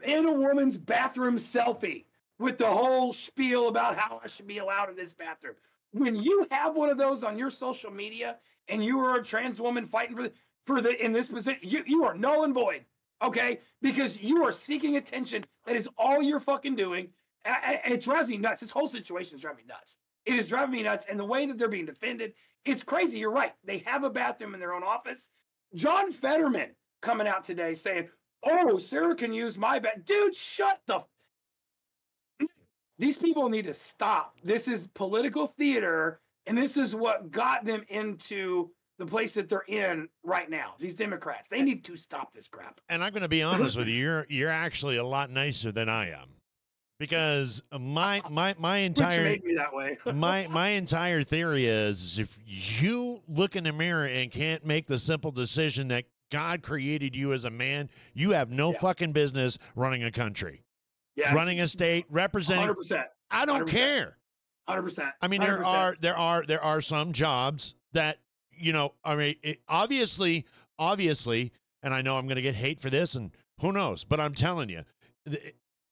in a woman's bathroom selfie with the whole spiel about how I should be allowed in this bathroom. When you have one of those on your social media and you are a trans woman fighting in this position, you are null and void, okay? Because you are seeking attention. That is all you're fucking doing. It drives me nuts. This whole situation is driving me nuts. It is driving me nuts. And the way that they're being defended, it's crazy. You're right. They have a bathroom in their own office. John Fetterman coming out today saying, oh, Sarah can use my bathroom. Dude, shut the... These people need to stop. This is political theater, and this is what got them into the place that they're in right now. These Democrats, they need to stop this crap. And I'm going to be honest with you. You're actually a lot nicer than I am. Because my entire Which made me that way. my entire theory is if you look in the mirror and can't make the simple decision that God created you as a man, you have no fucking business running a country, running a state, representing. 100%. I don't 100%. care. 100%. I mean, 100%. there are some jobs that obviously, and I know I'm going to get hate for this, and who knows, but I'm telling you.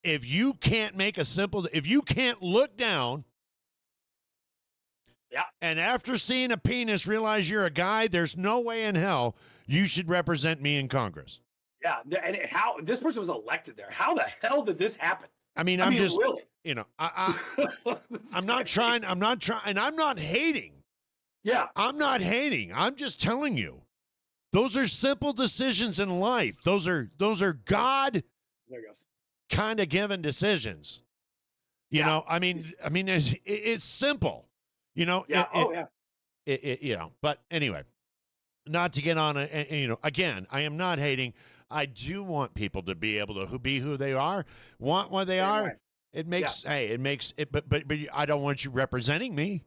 If you can't if you can't look down and after seeing a penis realize you're a guy, there's no way in hell you should represent me in Congress. Yeah, and how this person was elected there. How the hell did this happen? I mean, I'm just, really? I'm not trying, and I'm not hating. Yeah. I'm not hating. I'm just telling you. Those are simple decisions in life. Those are God There goes. kind of given decisions. You know, I mean, it's simple. But anyway, not to get on again, I am not hating. I do want people to be able to be who they are, want what they are. Right. It makes, but I don't want you representing me.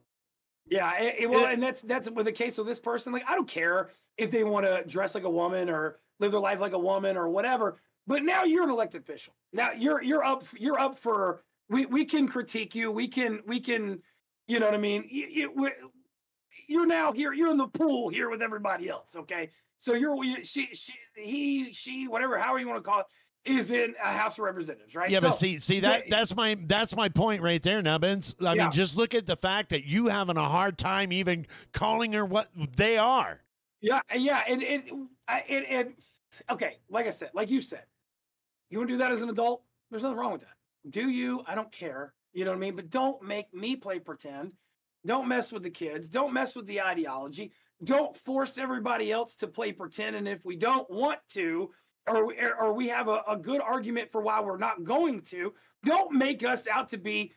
Yeah. And that's with the case of this person. Like, I don't care if they want to dress like a woman or live their life like a woman or whatever, but now you're an elected official. Now you're up for, we can critique you. We can, you know what I mean? You're now here, you're in the pool here with everybody else. Okay. So she, whatever, however you want to call it, is in a House of Representatives, right? Yeah, so but see that's my point right there, Nubbins. I Yeah. mean, just look at the fact that you having a hard time even calling her what they are. Yeah, and okay, like I said, like you said, you want to do that as an adult? There's nothing wrong with that. Do you? I don't care. You know what I mean? But don't make me play pretend. Don't mess with the kids. Don't mess with the ideology. Don't force everybody else to play pretend. And if we don't want to, or we have a good argument for why we're not going to, don't make us out to be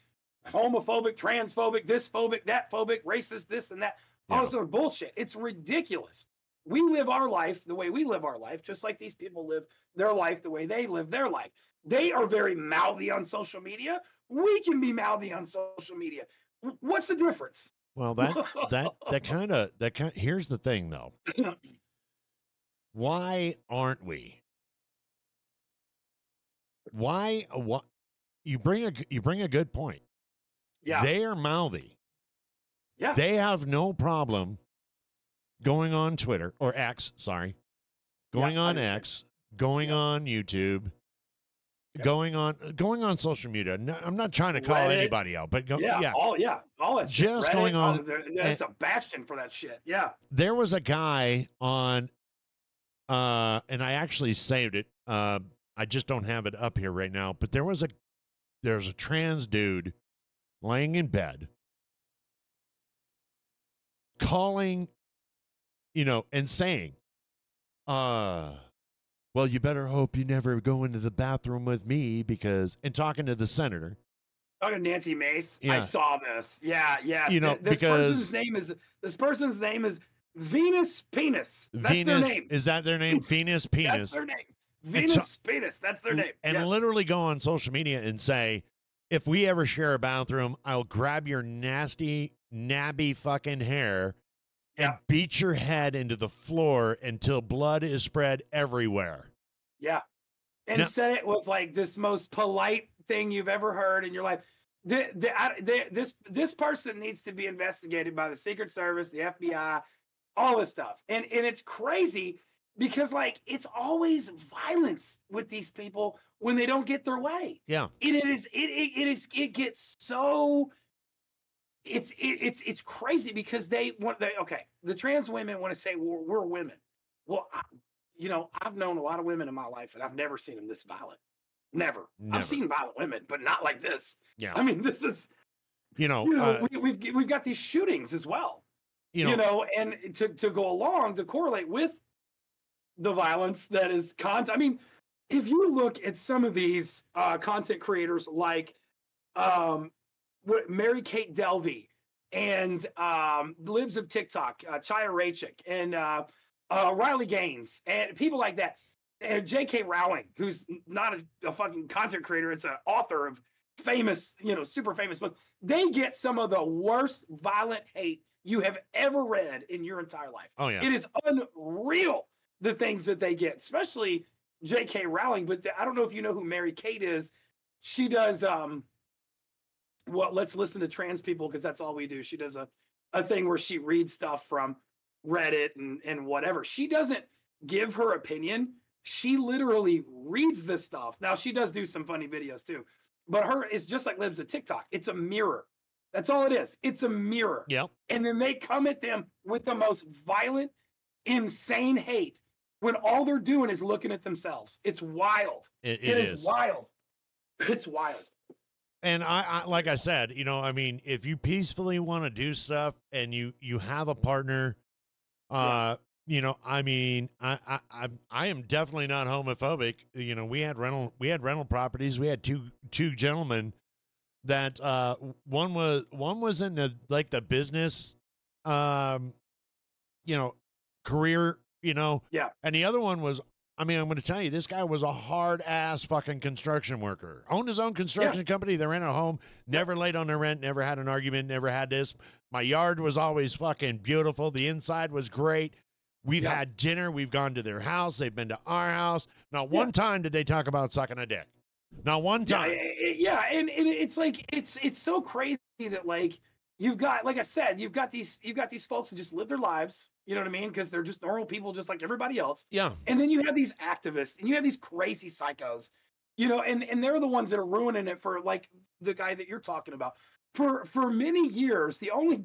homophobic, transphobic, this phobic, that phobic, racist, this and that. All this other bullshit. It's ridiculous. We live our life the way we live our life, just like these people live their life the way they live their life. They are very mouthy on social media. We can be mouthy on social media. What's the difference? Well, that kind of here's the thing though. Why aren't we? Why what you bring a good point. Yeah. They are mouthy. Yeah. They have no problem going on Twitter or X, sorry. Going on X, going on YouTube, going on social media. No, I'm not trying to call Reddit. anybody out, but all that shit. Just Reddit, going on. It's a bastion for that shit. Yeah. There was a guy on, and I actually saved it. I just don't have it up here right now. But there's a trans dude laying in bed, calling, and saying, well, you better hope you never go into the bathroom with me and talking to the senator. Talking to Nancy Mace. Yeah. I saw this. Yeah. This because person's name is Venus Penis. That's their name. Is that their name? Venus Penis. That's their name. Venus Penis. That's their name. And literally go on social media and say, if we ever share a bathroom, I'll grab your nasty, nabby fucking hair and beat your head into the floor until blood is spread everywhere. Yeah. And said it with like this most polite thing you've ever heard in your life. This person needs to be investigated by the Secret Service, the FBI, all this stuff. And it's crazy because like it's always violence with these people when they don't get their way. Yeah. It gets so it's crazy because the trans women want to say, well, we're women. Well, I've known a lot of women in my life and I've never seen them this violent. Never. I've seen violent women, but not like this. Yeah. I mean, this is, we've got these shootings as well, and to go along to correlate with the violence that is I mean, if you look at some of these content creators like Mary Kate Delvey and Libs of TikTok, Chaya Raichik and Riley Gaines and people like that, and J.K. Rowling, who's not a fucking content creator, it's an author of famous, super famous books. They get some of the worst violent hate you have ever read in your entire life. Oh, yeah. It is unreal, the things that they get, especially J.K. Rowling. But I don't know if you know who Mary Kate is. She does, let's listen to trans people because that's all we do. She does a thing where she reads stuff from Reddit and whatever. She doesn't give her opinion. She literally reads this stuff. Now, she does do some funny videos too, but it's just like Libs of TikTok. It's a mirror. That's all it is. It's a mirror. Yep. And then they come at them with the most violent, insane hate when all they're doing is looking at themselves. It's wild. It is wild. It's wild. And I like I said, I mean, if you peacefully want to do stuff and you have a partner, I mean, I am definitely not homophobic. We had rental properties. We had two gentlemen that one was in the business career, Yeah. and the other one was, I mean, I'm going to tell you, this guy was a hard ass fucking construction worker. Owned his own construction company. They rented a home, never laid on their rent, never had an argument, never had this. My yard was always fucking beautiful. The inside was great. We've had dinner. We've gone to their house. They've been to our house. Not one time did they talk about sucking a dick. Not one time. Yeah. And it's like, it's so crazy that like, you've got, like I said, you've got these folks that just live their lives, you know what I mean? Because they're just normal people, just like everybody else. Yeah. And then you have these activists, and you have these crazy psychos, and they're the ones that are ruining it for, like, the guy that you're talking about. For many years, the only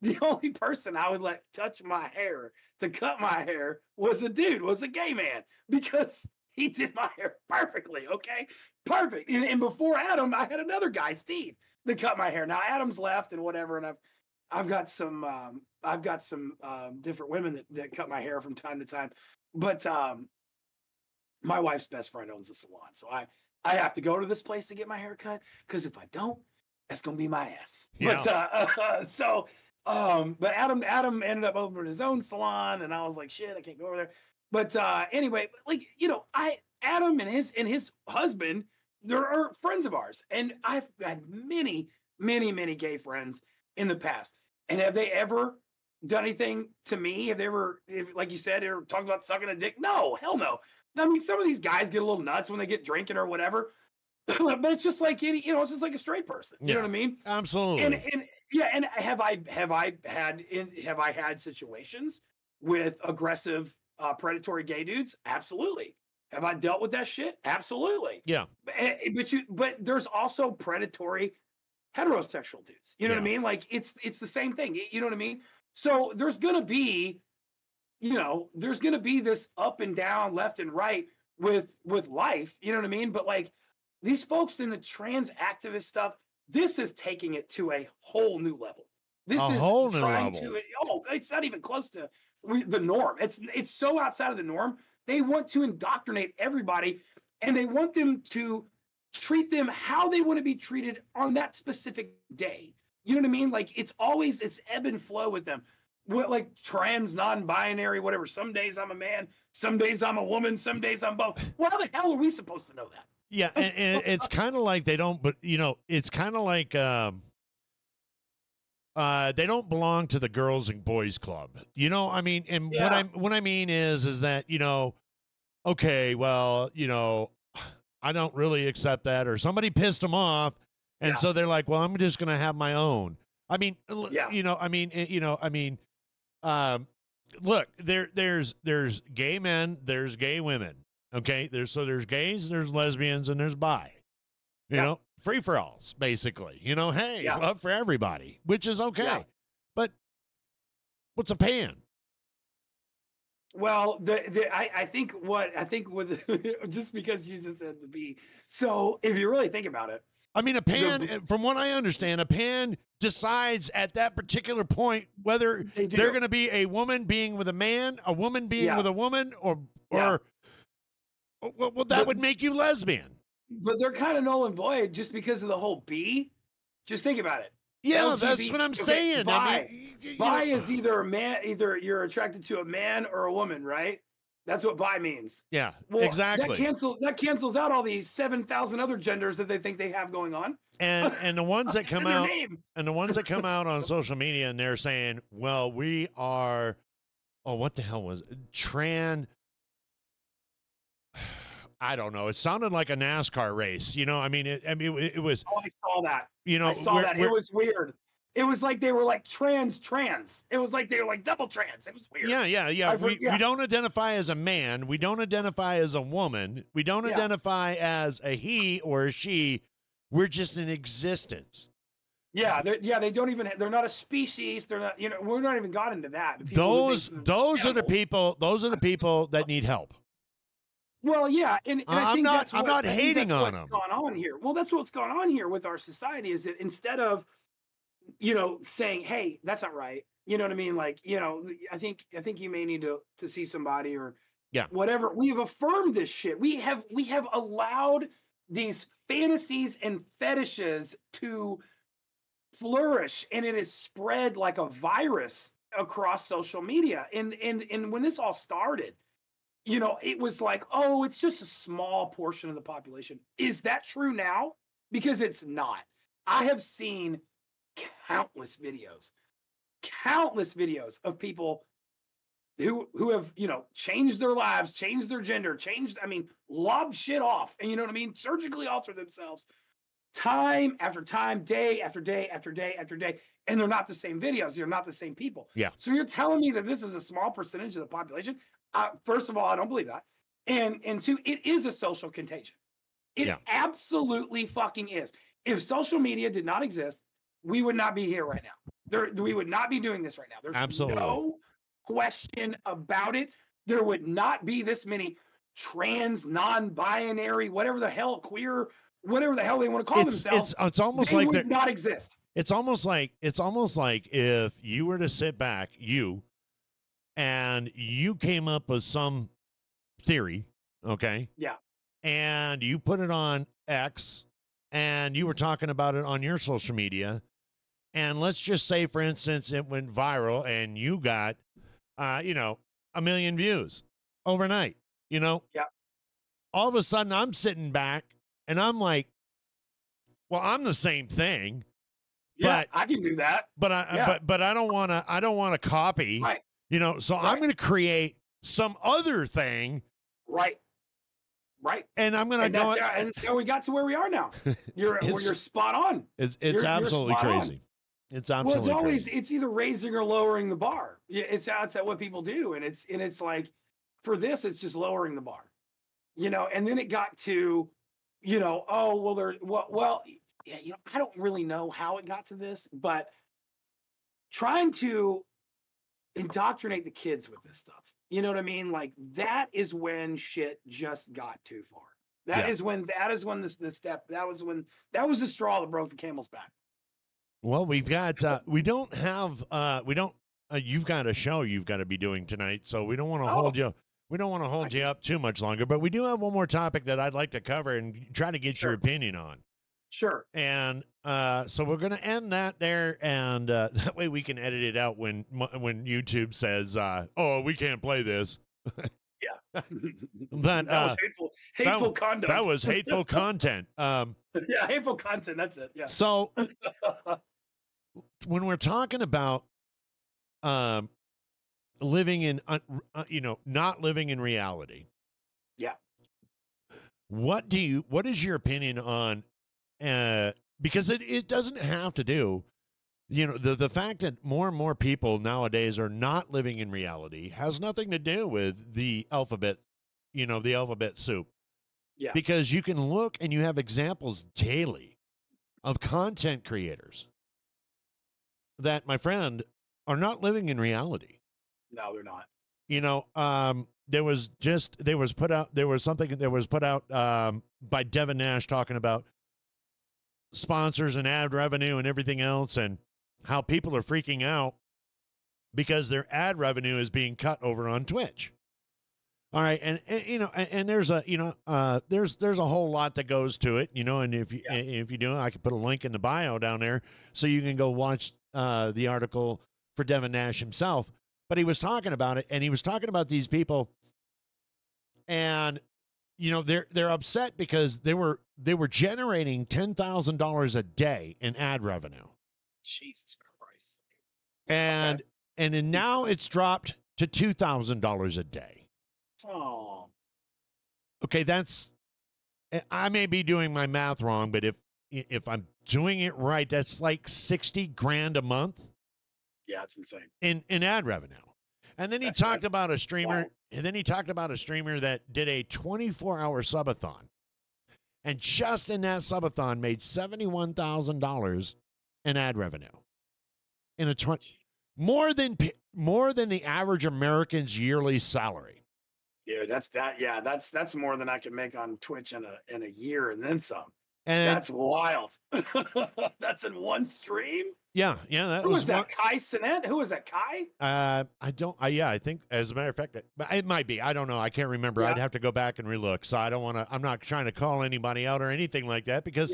the only person I would let touch my hair to cut my hair was a gay man, because he did my hair perfectly. Okay, perfect. And before Adam, I had another guy, Steve, that cut my hair. Now Adam's left and whatever, and I've got some different women that cut my hair from time to time, but my wife's best friend owns a salon, so I have to go to this place to get my hair cut, because if I don't, that's gonna be my ass. Yeah. But Adam ended up opening his own salon, and I was like, shit, I can't go over there. But anyway, like, Adam and his husband, they're friends of ours, and I've had many, many, many gay friends in the past. And have they ever done anything to me? Have they ever, like you said, ever talked about sucking a dick? No, hell no. I mean, some of these guys get a little nuts when they get drinking or whatever, but it's just like it's just like a straight person. You know what I mean? Absolutely. And yeah, and have I had situations with aggressive, predatory gay dudes? Absolutely. Have I dealt with that shit? Absolutely. Yeah. But there's also predatory heterosexual dudes. You know what I mean? Like, it's the same thing. You know what I mean? So there's gonna be this up and down, left and right with life. You know what I mean? But like, these folks in the trans activist stuff, this is taking it to a whole new level. This is whole new trying level. it's not even close to the norm. It's so outside of the norm. They want to indoctrinate everybody, and they want them to treat them how they want to be treated on that specific day. You know what I mean? Like, it's ebb and flow with them. Like trans, non-binary, whatever. Some days I'm a man, some days I'm a woman, some days I'm both. Well, how the hell are we supposed to know that? Yeah, and it's kind of like they don't, but it's kind of like they don't belong to the girls and boys club. I mean, and what I mean is that okay, well, I don't really accept that, or somebody pissed them off, and so they're like, well, I'm just gonna have my own. I mean, look, there's gay men, there's gay women. Okay, there's gays, there's lesbians, and there's bi. Free for alls, basically. Hey, love for everybody, which is okay. Yeah. But what's a pan? Well, I think with just because you just said the B. So if you really think about it, I mean, a pan, from what I understand, a pan decides at that particular point whether they're going to be a woman being with a man, a woman being with a woman, or well, that would make you lesbian. But they're kind of null and void just because of the whole B. Just think about it. Yeah, LGBT, that's what I'm saying. Bi is either a man, either you're attracted to a man or a woman, right? That's what bi means. Yeah, well, exactly. That cancels out all these 7,000 other genders that they think they have going on. And the ones that come out on social media, and they're saying, well, we are, what the hell was it? I don't know. It sounded like a NASCAR race. It was. Oh, I saw that. I saw that. It was weird. It was like they were like trans. It was like they were like double trans. It was weird. Yeah. We don't identify as a man. We don't identify as a woman. We don't identify as a he or a she. We're just an existence. Yeah, they don't even. They're not a species. They're not. We're not even got into that. Those are the people. Those are the people that need help. Well, yeah, and I think I'm not hating on them. Gone on here. Well, that's what's gone on here with our society is that instead of, saying, "Hey, that's not right," you know what I mean? Like, I think you may need to see somebody or whatever. We've affirmed this shit. We have allowed these fantasies and fetishes to flourish, and it has spread like a virus across social media. And when this all started, it was like, oh, it's just a small portion of the population. Is that true now? Because it's not. I have seen countless videos of people who have, changed their lives, changed their gender, lobbed shit off, and surgically altered themselves time after time, day after day after day after day, and they're not the same videos. They're not the same people. Yeah. So you're telling me that this is a small percentage of the population? First of all, I don't believe that. And two, it is a social contagion. It Yeah. absolutely fucking is. If social media did not exist, we would not be here right now. We would not be doing this right now. There's Absolutely. no question about it. There would not be this many trans, non-binary, whatever the hell, queer, whatever the hell they want to call themselves. It's almost they like would not exist. It's almost like if you were to sit back, and you came up with some theory, okay? Yeah. And you put it on X and you were talking about it on your social media. And let's just say, for instance, it went viral and you got, 1 million views overnight, Yeah. All of a sudden I'm sitting back and I'm like, well, I'm the same thing. Yeah, But I can do that. But I don't want to copy, Right. So I'm going to create some other thing. Right. And I'm going to go. And so we got to where we are now. You're spot on. It's You're absolutely spot on. crazy. It's absolutely Well, crazy. it's either raising or lowering the bar. It's what people do, and it's like for this, it's just lowering the bar, And then it got to, oh well, yeah, I don't really know how it got to this, but trying to indoctrinate the kids with this stuff. You know what I mean? Like that is when shit just got too far. That is when the step, that was the straw that broke the camel's back. Well, we've got you've got a show you've got to be doing tonight, so we don't want to hold you. We don't want to hold you up too much longer, but we do have one more topic that I'd like to cover and try to get your opinion on. Sure. And so we're going to end that there, and that way we can edit it out when YouTube says, "Oh, we can't play this." Yeah. But that was hateful content. That was hateful content. Yeah, hateful content. That's it. Yeah. So when we're talking about living in not living in reality, yeah, what is your opinion on because it doesn't have to do, the fact that more and more people nowadays are not living in reality has nothing to do with the alphabet, the alphabet soup. Yeah. Because you can look and you have examples daily of content creators that, my friend, are not living in reality. No, they're not. There was something that was put out by Devin Nash talking about sponsors and ad revenue and everything else, and how people are freaking out because their ad revenue is being cut over on Twitch. All right, and there's a there's a whole lot that goes to it, and if you do, I can put a link in the bio down there so you can go watch the article for Devin Nash himself. But he was talking about it, and he was talking about these people, and they're upset because they were generating $10,000 a day in ad revenue. Jesus Christ. And then now it's dropped to $2,000 a day. Oh. Okay, I may be doing my math wrong, but if I'm doing it right, that's like $60,000 a month. Yeah, it's insane. In ad revenue. And then he talked about a streamer, wow. And then he talked about a streamer that did a 24-hour subathon. And just in that subathon made $71,000 in ad revenue. More than the average American's yearly salary. Dude, that's more than I can make on Twitch in a year and then some. And that's wild. That's in one stream. Yeah. Who was that? Kai Sinet? Who was that? Kai? I think, as a matter of fact, it might be. I don't know. I can't remember. Yeah. I'd have to go back and relook. So I don't want to. I'm not trying to call anybody out or anything like that because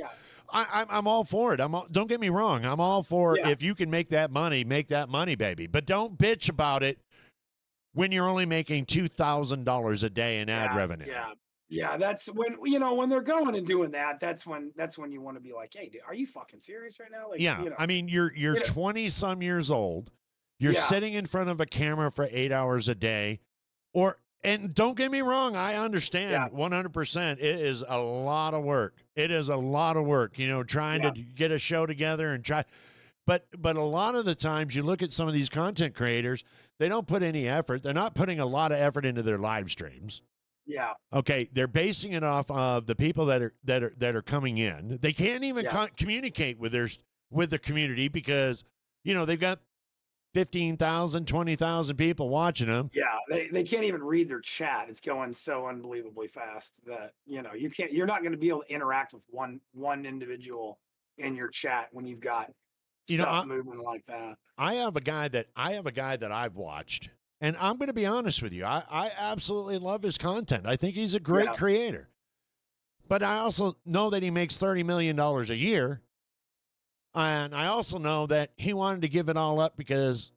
I'm all for it. Don't get me wrong. I'm all for if you can make that money, baby. But don't bitch about it when you're only making $2,000 a day in ad revenue. Yeah, that's when when they're going and doing that. That's when you want to be like, hey, dude, are you fucking serious right now? Like, I mean, you're 20-some years old. You're sitting in front of a camera for 8 hours a day, or And don't get me wrong, I Yeah, understand 100%. It is a lot of work. It is a lot of work, trying yeah, to get a show together and try. But a lot of the times you look at some of these content creators, they don't put any effort. They're not putting a lot of effort into their live streams. yeah, Okay, they're basing it off of the people that are coming in. They can't even yeah. communicate with the community because they've got 15,000, 20,000 people watching them. Yeah, they can't even read their chat. It's going so unbelievably fast that you're not going to be able to interact with one individual in your chat when you've got You know, stuff moving like that. I have a guy that I've watched, and I'm going to be honest with you. I absolutely love his content. I think he's a great Yeah, creator. But I also know that he makes $30 million a year. And I also know that he wanted to give it all up because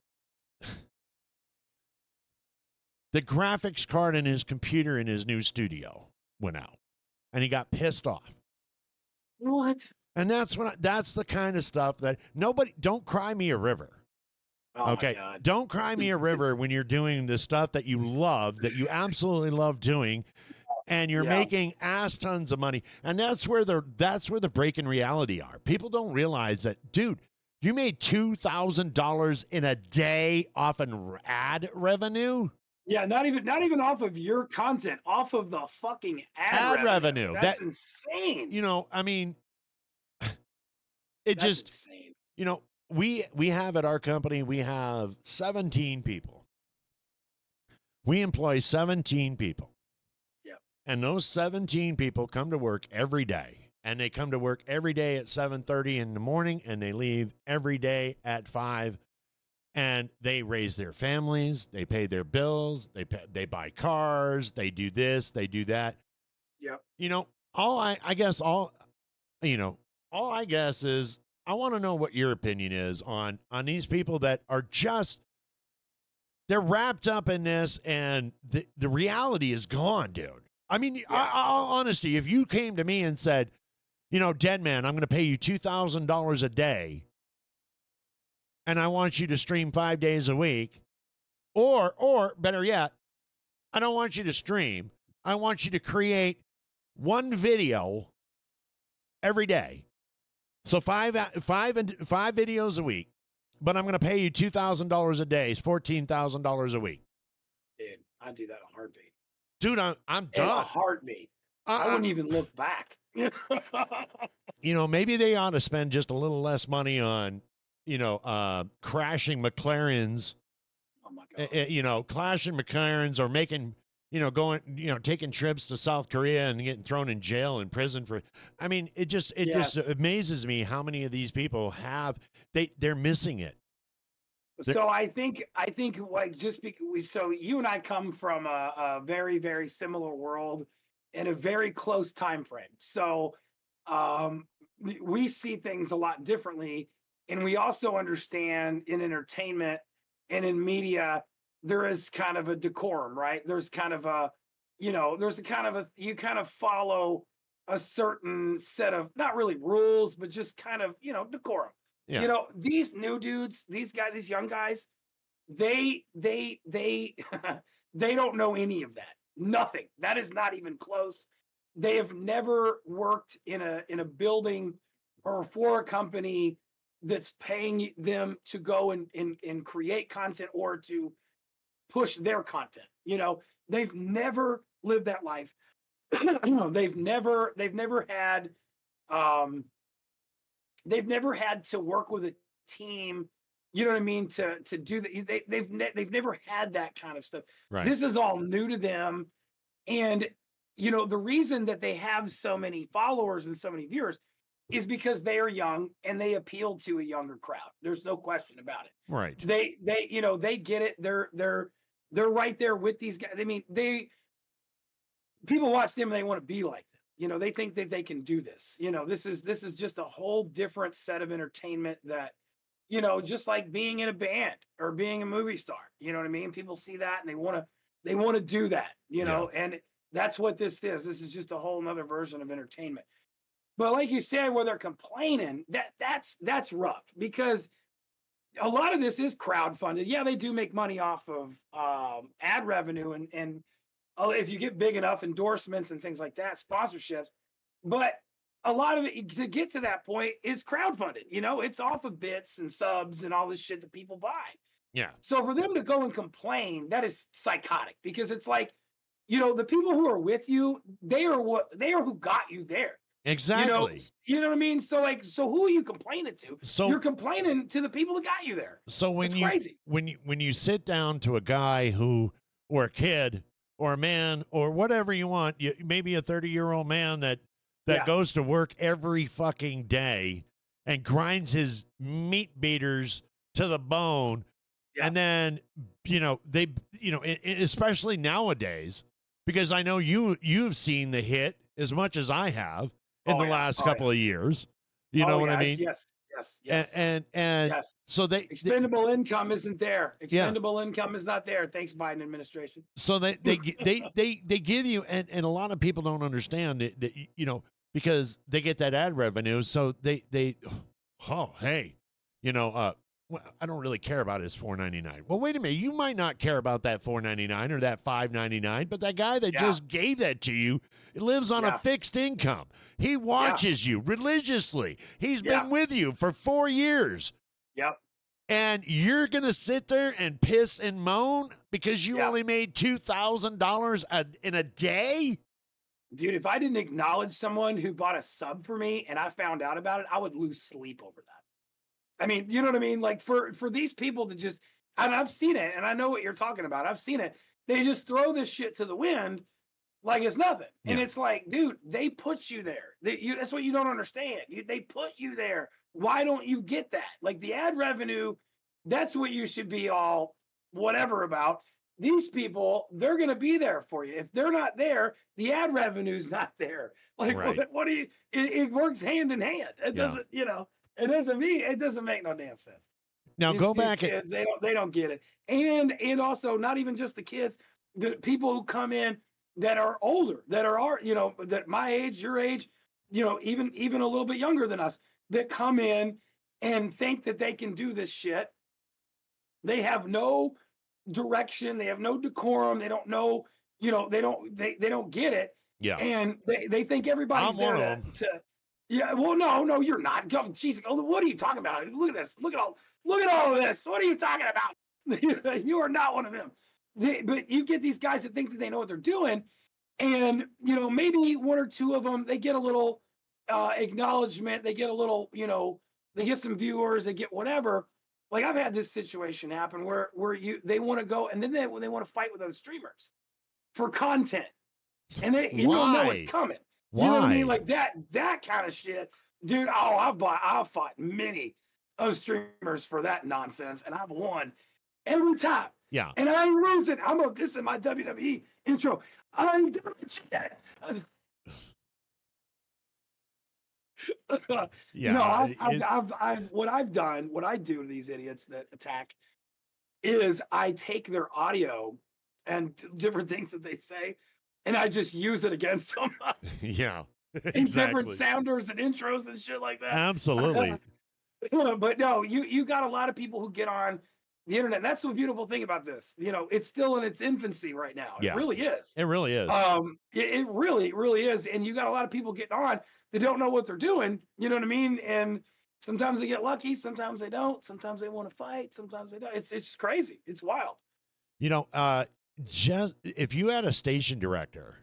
the graphics card in his computer in his new studio went out and he got pissed off. what? And that's the kind of stuff that don't cry me a river. Oh my Okay. God. Don't cry me a river when you're doing the stuff that you love, that you absolutely love doing, and you're Yeah, making ass tons of money. And that's where the break in reality are. People don't realize that, dude, you made $2,000 in a day off an ad revenue. yeah. Not even off of your content, off of the fucking ad revenue. Revenue. That's insane. I mean, it That's just, insane. we have at our company, we have 17 people. We employ 17 people. Yeah, And those 17 people come to work every day. And they come to work every day at 7:30 in the morning and they leave every day at 5. And they raise their families, they pay their bills, they buy cars, they do this, they do that. yeah. All I guess all I guess is I want to know what your opinion is on these people that are just they're wrapped up in this and the reality is gone, dude. I mean, Yeah. honesty, if you came to me and said, Dead Man, I'm going to pay you $2,000 a day and I want you to stream 5 days a week, or better yet, I don't want you to stream. I want you to create one video every day. So five videos a week, but I'm going to pay you $2,000 a day, $14,000 a week. Dude, I'd do that in a heartbeat. Dude, I'm In a done. heartbeat. I wouldn't even look back. Maybe they ought to spend just a little less money on, crashing McLarens, Oh my God. clashing McLarens or making, going, taking trips to South Korea and getting thrown in jail and prison for. I mean, it just Yes. amazes me how many of these people they're missing it. So I think like just because so you and I come from a very very similar world in a very close time frame. So um, we see things a lot differently, and we also understand in entertainment and in media there is kind of a decorum, right? There's kind of a there's a kind of a you kind of follow a certain set of not really rules, but just kind of decorum. Yeah. These new dudes, these guys, these young guys, they they don't know any of that. Nothing. That is not even close. They have never worked in a building or for a company that's paying them to go and create content or to push their content. They've never lived that life. They've never had um they've never had to work with a team, you know what I mean, to do that. They've never had that kind of stuff. Right. This is all new to them. And the reason that they have so many followers and so many viewers is because they are young and they appeal to a younger crowd. There's no question about it. Right. They get it. They're right there with these guys. I mean, people watch them and they want to be like them. They think that they can do this. This is just a whole different set of entertainment that, just like being in a band or being a movie star. You know what I mean? People see that and they want to do that, Yeah. and that's what this is. This is just a whole nother version of entertainment. But like you said, where they're complaining, that's rough because a lot of this is crowdfunded. Yeah, they do make money off of ad revenue and if you get big enough endorsements and things like that, sponsorships. But a lot of it to get to that point is crowdfunded. It's off of bits and subs and all this shit that people buy. Yeah. So for them to go and complain, that is psychotic because it's like, the people who are with you, they are who got you there. Exactly. You know what I mean? So who are you complaining to? So you're complaining to the people that got you there. So when crazy. when you sit down to a guy who, or a kid or a man or whatever you want, maybe a 30-year-old man that goes to work every fucking day and grinds his meat beaters to the bone. Yeah. And then, especially nowadays, because I know you've seen the hit as much as I have in the last couple of years. You know what I mean? Yes. And yes. So expendable income isn't there. Expendable income is not there. Thanks, Biden administration. So they give you, and a lot of people don't understand that, because they get that ad revenue. So hey, I don't really care about his $4.99. Well, wait a minute. You might not care about that $4.99 or that $5.99, but that guy that just gave that to you lives on a fixed income. He watches you religiously. He's been with you for 4 years. Yep. And you're going to sit there and piss and moan because you only made $2,000 in a day? Dude, if I didn't acknowledge someone who bought a sub for me and I found out about it, I would lose sleep over that. I mean, you know what I mean? Like for these people to just, and I've seen it, and I know what you're talking about. I've seen it. They just throw this shit to the wind like it's nothing. And it's like, dude, they put you there. That's what you don't understand. They put you there. Why don't you get that? Like the ad revenue, that's what you should be all whatever about. These people, they're going to be there for you. If they're not there, the ad revenue's not there. Like, what do you, it works hand in hand. It doesn't, it doesn't make no damn sense. Now go back. Kids, they don't get it. And also not even just the kids, the people who come in that are older, that are, that my age, your age, even a little bit younger than us, that come in and think that they can do this shit. They have no direction. They have no decorum. They don't know, they don't get it. Yeah. And they think everybody's there to yeah, well, no, you're not. Jesus, what are you talking about? Look at this. Look at all of this. What are you talking about? You are not one of them. But you get these guys that think that they know what they're doing, and maybe one or two of them, they get a little acknowledgement. They get a little, they get some viewers. They get whatever. Like I've had this situation happen where they want to go and then they want to fight with other streamers for content, and you don't know what's coming. Why? You know what I mean? Like that kind of shit, dude. Oh, I've fought many of streamers for that nonsense, and I've won every time. Yeah. And I'm losing. This is my WWE intro. I'm doing shit. Yeah. What I do to these idiots that attack is I take their audio and different things that they say, and I just use it against them. Yeah. In different sounders and intros and shit like that. Absolutely. But no, you got a lot of people who get on the internet. And that's the beautiful thing about this. It's still in its infancy right now. It really is. It really is. It really, really is. And you got a lot of people getting on that don't know what they're doing. You know what I mean? And sometimes they get lucky. Sometimes they don't. Sometimes they want to fight. Sometimes they don't. It's just crazy. It's wild. Just if you had a station director,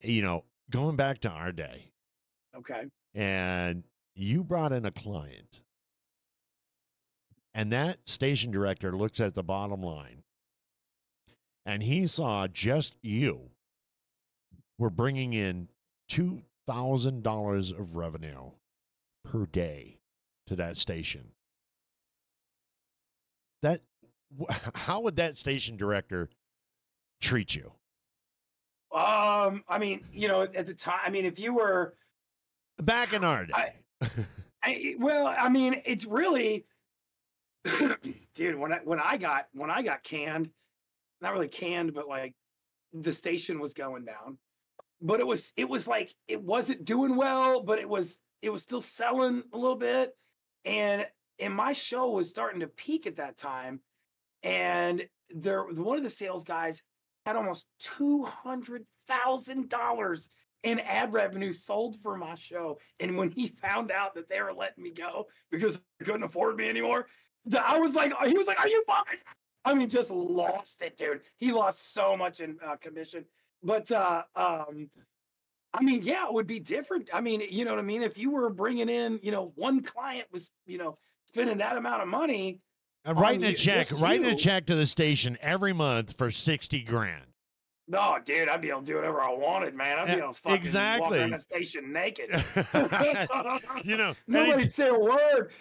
going back to our day. Okay. And you brought in a client. And that station director looks at the bottom line. And he saw just you were bringing in $2,000 of revenue per day to that station. How would that station director treat you? I mean, at the time, I mean, if you were back in our day, it's really, dude, when I got canned, not really canned, but like the station was going down, but it was like, it wasn't doing well, but it was still selling a little bit. And my show was starting to peak at that time. And one of the sales guys had almost $200,000 in ad revenue sold for my show. And when he found out that they were letting me go because they couldn't afford me anymore, I was like, he was like, "Are you fucking?" I mean, just lost it, dude. He lost so much in commission. But I mean, yeah, it would be different. I mean, you know what I mean? If you were bringing in, one client was, spending that amount of money And on writing a you, check, just writing a you. check to the station every month for 60 grand. No, dude, I'd be able to do whatever I wanted, man. I'd be able to fucking walk around Exactly. the station naked. Any, Nobody'd say a word.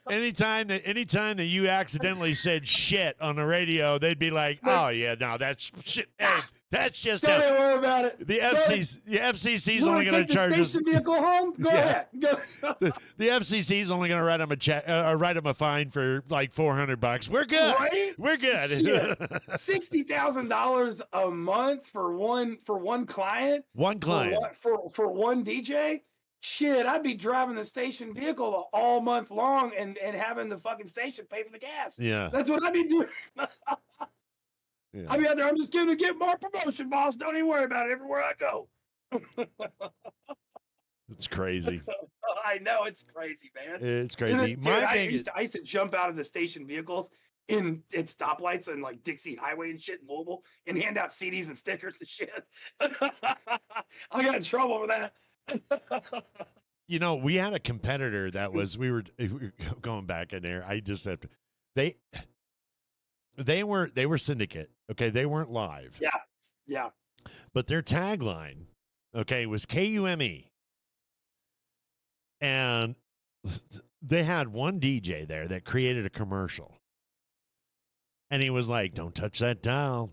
anytime that you accidentally said shit on the radio, they'd be like, "Oh yeah, no, that's shit. Hey, that's just Don't a, even worry about it. the FCC's You only want to going take to the charge us." station vehicle home? Go Yeah. ahead. Go. The FCC's only going to write them a check, write them a fine for like $400. We're good. Right? We're good. Shit. $60,000 a month for one client. One client. For one DJ. Shit, I'd be driving the station vehicle all month long and having the fucking station pay for the gas. Yeah. That's what I'd be doing. Yeah. I'd be out there. I'm just going to get more promotion, boss. Don't even worry about it everywhere I go. It's crazy. I know it's crazy, man. It's crazy. Dude, My I biggest, used to jump out of the station vehicles at stoplights and like Dixie Highway and shit in Louisville and hand out CDs and stickers and shit. I got in trouble for that. we had a competitor that was we were going back in there. I just have to, they were syndicate. Okay, they weren't live. Yeah. But their tagline, okay, was KUME. And they had one DJ there that created a commercial. And he was like, "Don't touch that dial.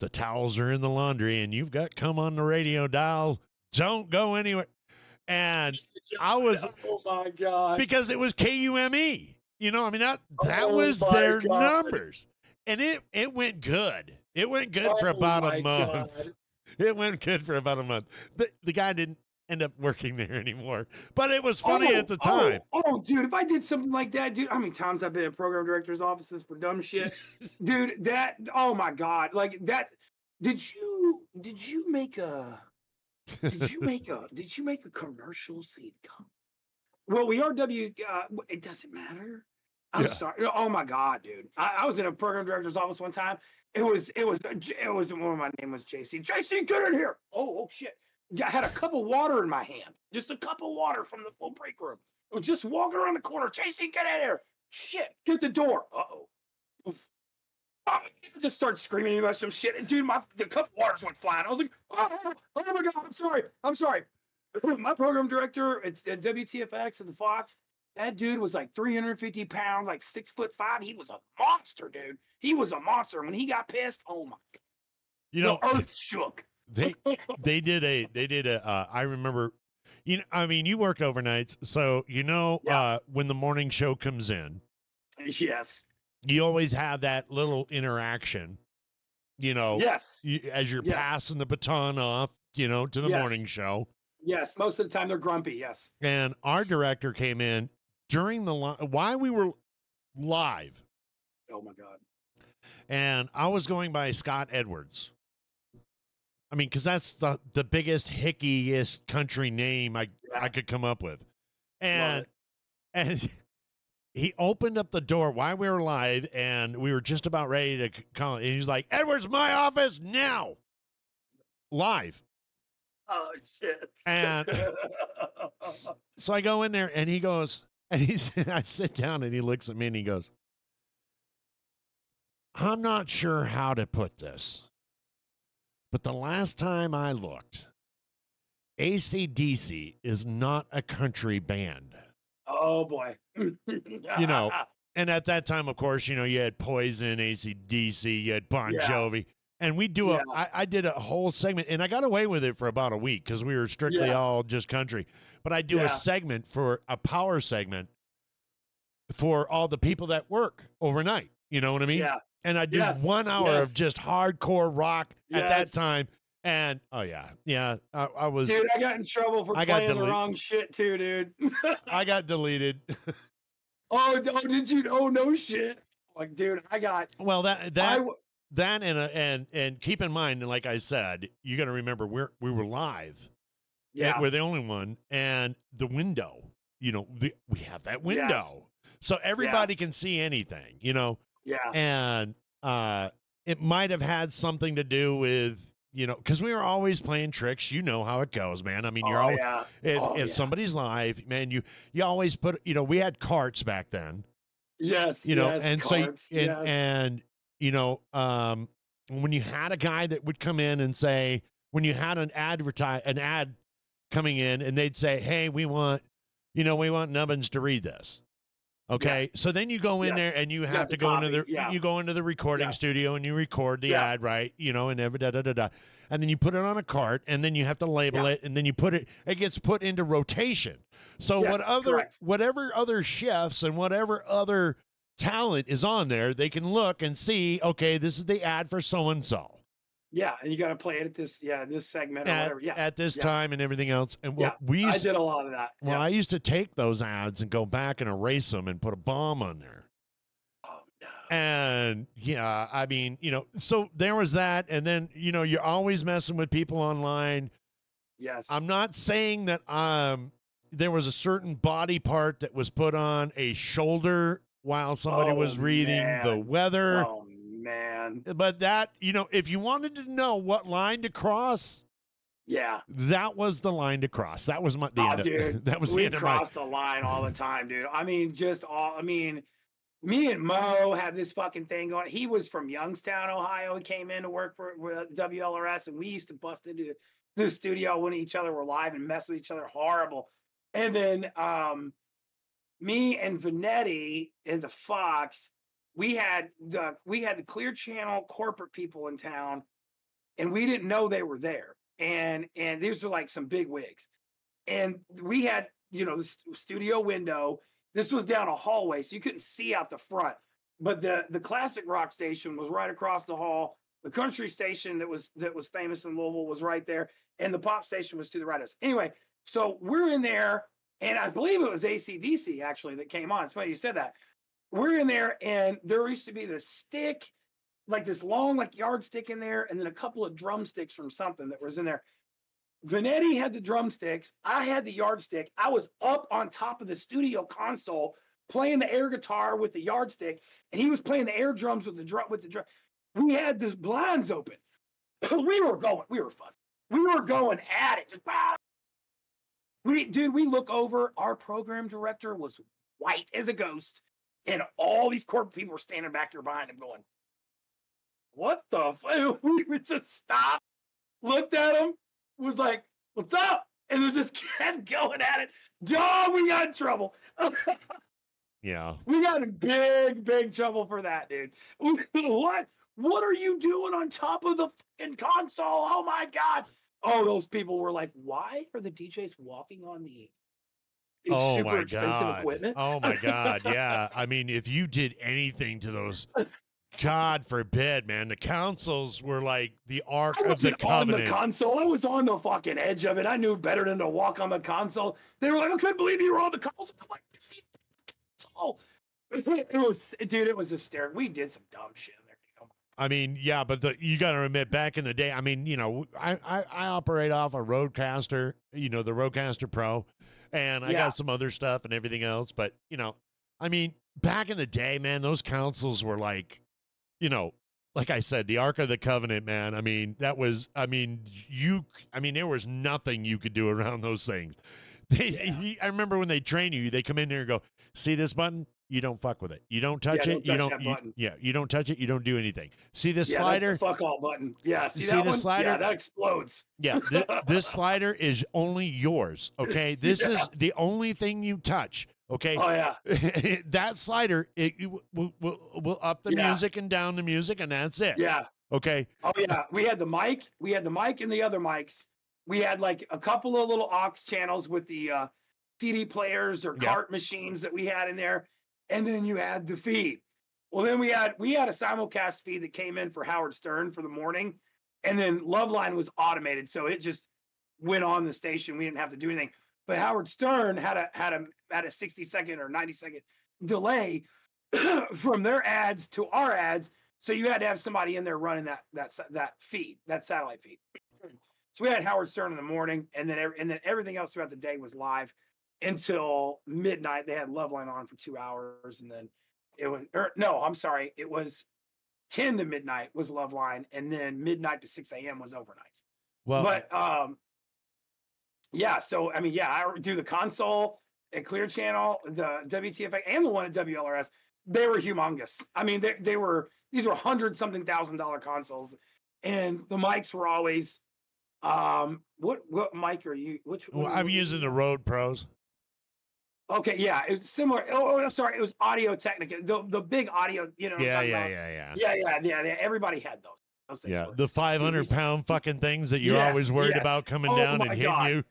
The towels are in the laundry and you've got come on the radio dial. Don't go anywhere." And I was, oh my God. because it was KUME. That Oh was my their God. numbers. And it went good. It went good for about a month. God. It went good for about a month. The guy didn't end up working there anymore. But it was funny at the time. Dude, if I did something like that, dude, how many times I've been in program directors' offices for dumb shit, dude. Oh my God, like that. Did you make a commercial so you'd come? Well, we are it doesn't matter. I'm sorry. Oh my God, dude. I was in a program director's office one time. It was well, my name was JC. JC, get in here. Oh shit. I had a cup of water in my hand. Just a cup of water from the full break room. I was just walking around the corner. JC, get in here. Shit. Get the door. Uh-oh. I just started screaming about some shit. And dude, the cup of water just went flying. I was like, oh my God, I'm sorry. My program director at WTFX at the Fox, that dude was like 350 pounds, like 6'5". He was a monster, dude. He was a monster. When he got pissed, oh my God. The earth shook. They did a I remember, you worked overnights, so when the morning show comes in, yes, you always have that little interaction, yes, as you're passing the baton off, to the morning show. Yes, most of the time they're grumpy, yes. And our director came in during while we were live. Oh my God. And I was going by Scott Edwards. I mean, because that's the biggest, hickiest country name I could come up with. And he opened up the door while we were live, and we were just about ready to call. And he's like, "Edwards, my office now." Live. Oh, shit. And so I go in there, and he goes, I sit down, and he looks at me, and he goes, "I'm not sure how to put this, but the last time I looked, AC/DC is not a country band." Oh boy. And at that time, of course, you had Poison, AC/DC, you had Bon Jovi. And we do I did a whole segment, and I got away with it for about a week because we were strictly all just country. But I do a segment for a power segment for all the people that work overnight. You know what I mean? Yeah. And I do 1 hour of just hardcore rock at that time. And I was. Dude, I got in trouble for playing the wrong shit too, dude. I got deleted. Oh, did you? Oh, no shit. Like, dude, I got. Well, that and keep in mind, and like I said, you got to remember we were live. Yeah. We're the only one, and the window. We have that window, Yes. so everybody can see anything. Yeah. And it might have had something to do with because we were always playing tricks. You know how it goes, man. I mean, you're Oh always yeah. if Oh, if yeah. somebody's live, man, you always put we had carts back then. Yes. Yes. And Carts. so Yes. and when you had a guy that would come in and say, when you had an ad coming in, and they'd say, hey, we want Nubbins to read this. Okay, so then you go in there Yes. and you You have have to to go into copy. Yeah. you go into the recording Yeah. studio and you record the Yeah. ad, right? And every and then you put it on a cart, and then you have to label Yeah. it, and then you put it gets put into rotation. So Yes, correct. whatever other chefs and whatever other talent is on there, they can look and see, okay, this is the ad for so and so Yeah, and you got to play it at this segment or whatever. Yeah. at this Yeah. time and everything else. And Yeah. we I used did a lot of that. well, Yeah. I used to take those ads and go back and erase them and put a bomb on there. Oh no. And yeah, I mean, so there was that. And then, you're always messing with people online. Yes. I'm not saying that there was a certain body part that was put on a shoulder while somebody was reading the man. weather. Oh man. But that, if you wanted to know what line to cross, Yeah. that was the line to cross. That was the Oh, end of, dude. that was the We end of my crossed the line all the time, dude. I mean, me and Mo had this fucking thing going. He was from Youngstown, Ohio. He came in to work for WLRS, and we used to bust into the studio when each other were live and mess with each other horrible. And then me and Vanetti and the Fox, we had the Clear Channel corporate people in town, and we didn't know they were there. And these are like some big wigs. And we had, the studio window. This was down a hallway, so you couldn't see out the front. But the classic rock station was right across the hall. The country station that was famous in Louisville was right there, and the pop station was to the right of us. Anyway, so we're in there, and I believe it was AC/DC actually that came on. It's funny you said that. We're in there, and there used to be this stick, like this long, like yardstick in there, and then a couple of drumsticks from something that was in there. Vanetti had the drumsticks. I had the yardstick. I was up on top of the studio console playing the air guitar with the yardstick, and he was playing the air drums with the drum. We had the blinds open. We were fun. We were going at it. Just, we look over. Our program director was white as a ghost, and all these corporate people were standing back there behind him, going, "What the fuck?" We would just stop, looked at him, was like, "What's up?" And we just kept going at it. Dog, we got in trouble. Yeah. We got in big trouble for that, dude. What are you doing on top of the fucking console? Oh my God. Oh, those people were like, why are the DJs walking on the super expensive equipment? Oh my God. Yeah. I mean, if you did anything to those, God forbid, man, the consoles were like the Ark of the Covenant. On the console. I was on the fucking edge of it. I knew better than to walk on the console. They were like, I couldn't believe you were on the console. I'm like, oh, it was hysterical. We did some dumb shit in there. I mean, yeah, but you got to admit, back in the day, I mean, I operate off a Rodecaster, the Rodecaster Pro, and I got some other stuff and everything else. But, I mean, back in the day, man, those consoles were like, like I said, the Ark of the Covenant, man. I mean, there was nothing you could do around those things. I remember when they train you, they come in there and go, see this button? You don't fuck with it. You don't touch it. You don't touch it. You don't do anything. See this slider? That's the fuck all button. Yeah. See that the one? slider? Yeah, that explodes. Yeah. This slider is only yours. Okay. This is the only thing you touch. Okay. Oh yeah. That slider, will up the music and down the music, and that's it. Yeah. Okay. Oh yeah. We had the mic and the other mics. We had like a couple of little aux channels with the CD players or cart machines that we had in there. And then you had the feed. Well, then we had a simulcast feed that came in for Howard Stern for the morning, and then Loveline was automated, so it just went on the station. We didn't have to do anything. But Howard Stern had a 60-second or 90-second delay from their ads to our ads, So you had to have somebody in there running that feed, that satellite feed. So we had Howard Stern in the morning, and then everything else throughout the day was live until midnight. They had Loveline on for 2 hours, and then no, I'm sorry, it was 10 to midnight was Loveline, and then midnight to 6 a.m. was overnights. Well, But yeah, so I mean, yeah, I do the console at Clear Channel, the WTFA, and the one at WLRS. They were humongous. I mean, these were $100-something thousand consoles, and the mics were always what mic are you? I'm using the Rode Pros. Okay, yeah, it's similar. Oh, I'm sorry, it was Audio Technica, the big audio. You know, yeah. Everybody had those things. Yeah, the 500-pound fucking things that you're always worried about coming down and hitting you.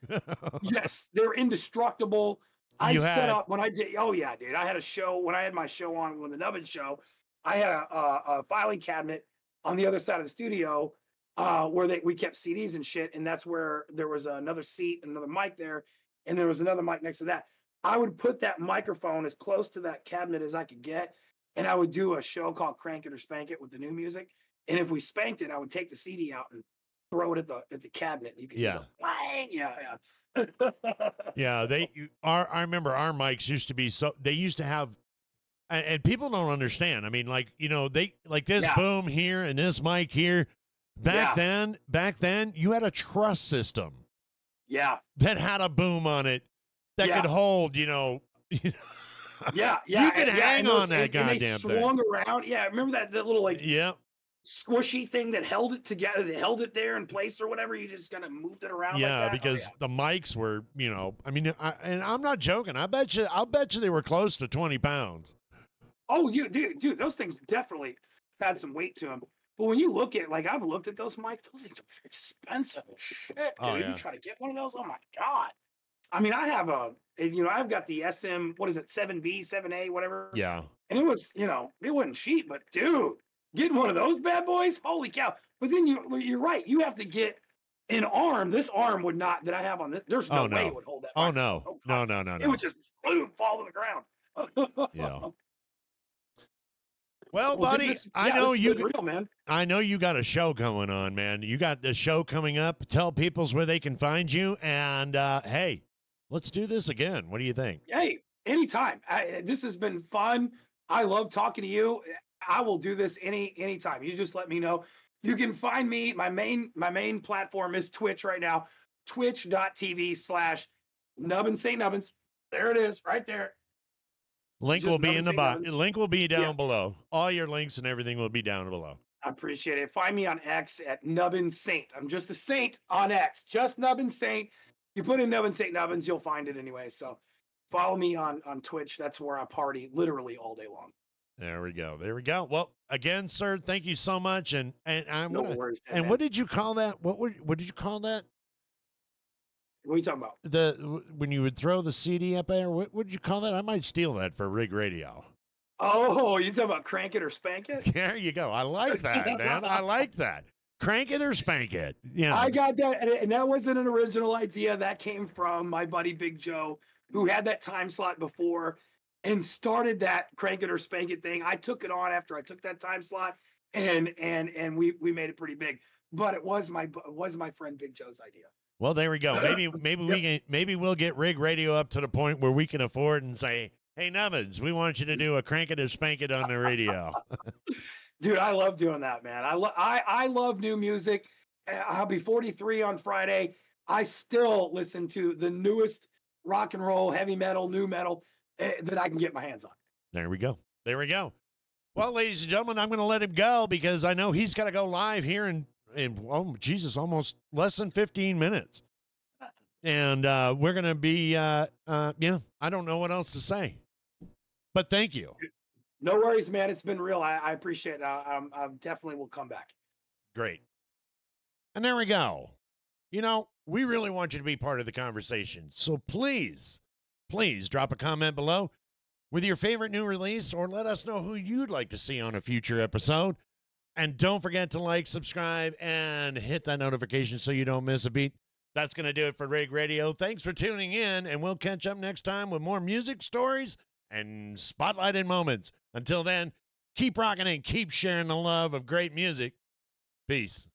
Yes, they're indestructible. I set up when I did. Oh yeah, dude. I had a show when I had my show on with the NUBBIN show. I had a filing cabinet on the other side of the studio where we kept CDs and shit, and that's where there was another seat, another mic there, and there was another mic next to that. I would put that microphone as close to that cabinet as I could get, and I would do a show called Crank It or Spank It with the new music. And if we spanked it, I would take the CD out and throw it at the cabinet. And you could hear the clang. Yeah. I remember our mics used to be they used to have, and people don't understand. I mean, like, you know, they like this boom here and this mic here. Back then, you had a truss system. Yeah. That had a boom on it that could hold, you know. Yeah. You could hang on that goddamn thing. They swung around. Yeah. Remember that little like squishy thing that held it together, that held it there in place or whatever? You just kind of moved it around. Yeah, like that? because the mics were, you know, I mean, and I'm not joking. I'll bet you they were close to 20 pounds. Oh, dude, those things definitely had some weight to them. But when you look at, like, I've looked at those mics, those things are expensive as shit, dude. Oh, yeah. You try to get one of those, oh my God. I mean, I have I've got the SM, what is it, 7B, 7A, whatever. Yeah. And it was, you know, it wasn't cheap, but dude, getting one of those bad boys, holy cow. But then you're right. You have to get an arm. This arm would not, that I have on this, there's no way it would hold that. Oh, no. No. It would just fall to the ground. Yeah. Well, buddy, I know you got a show going on, man. You got the show coming up. Tell peoples where they can find you. And, hey, let's do this again. What do you think? Hey, anytime. This has been fun. I love talking to you. I will do this anytime. You just let me know. You can find me. My main platform is Twitch right now. Twitch.tv/Nubbins St. Nubbins. There it is, right there. Link will be in the bottom. Link will be down below. All your links and everything will be down below. I appreciate it. Find me on X at Nubbin Saint. I'm just a saint on X. Just Nubbin Saint. You put in Nubbin St. Nubbins, you'll find it anyway. So follow me on Twitch. That's where I party literally all day long. There we go. Well, again, sir, thank you so much. And no worries. And what did you call that? What did you call that? What are you talking about? When you would throw the CD up there, what did you call that? I might steal that for Rig Radio. Oh, you talking about Crank It or Spank It? There you go. I like that, man. I like that. Crank it or spank it. Yeah. I got that, and that wasn't an original idea. That came from my buddy Big Joe, who had that time slot before and started that Crank It or Spank It thing. I took it on after I took that time slot, and we made it pretty big. But it was my friend Big Joe's idea. Well, there we go. Maybe we'll get Rig Radio up to the point where we can afford and say, "Hey, Nubbins, we want you to do a Crank It or Spank It on the radio." Dude, I love doing that, man. I love new music. I'll be 43 on Friday. I still listen to the newest rock and roll, heavy metal, new metal that I can get my hands on. There we go. Well, ladies and gentlemen, I'm going to let him go because I know he's got to go live here in almost less than 15 minutes. And we're going to be, I don't know what else to say. But thank you. No worries, man. It's been real. I appreciate it. I definitely will come back. Great. And there we go. You know, we really want you to be part of the conversation. So please drop a comment below with your favorite new release or let us know who you'd like to see on a future episode. And don't forget to like, subscribe, and hit that notification so you don't miss a beat. That's going to do it for Rig Radio. Thanks for tuning in, and we'll catch up next time with more music stories and spotlighted moments. Until then, Keep rocking and keep sharing the love of great music. Peace.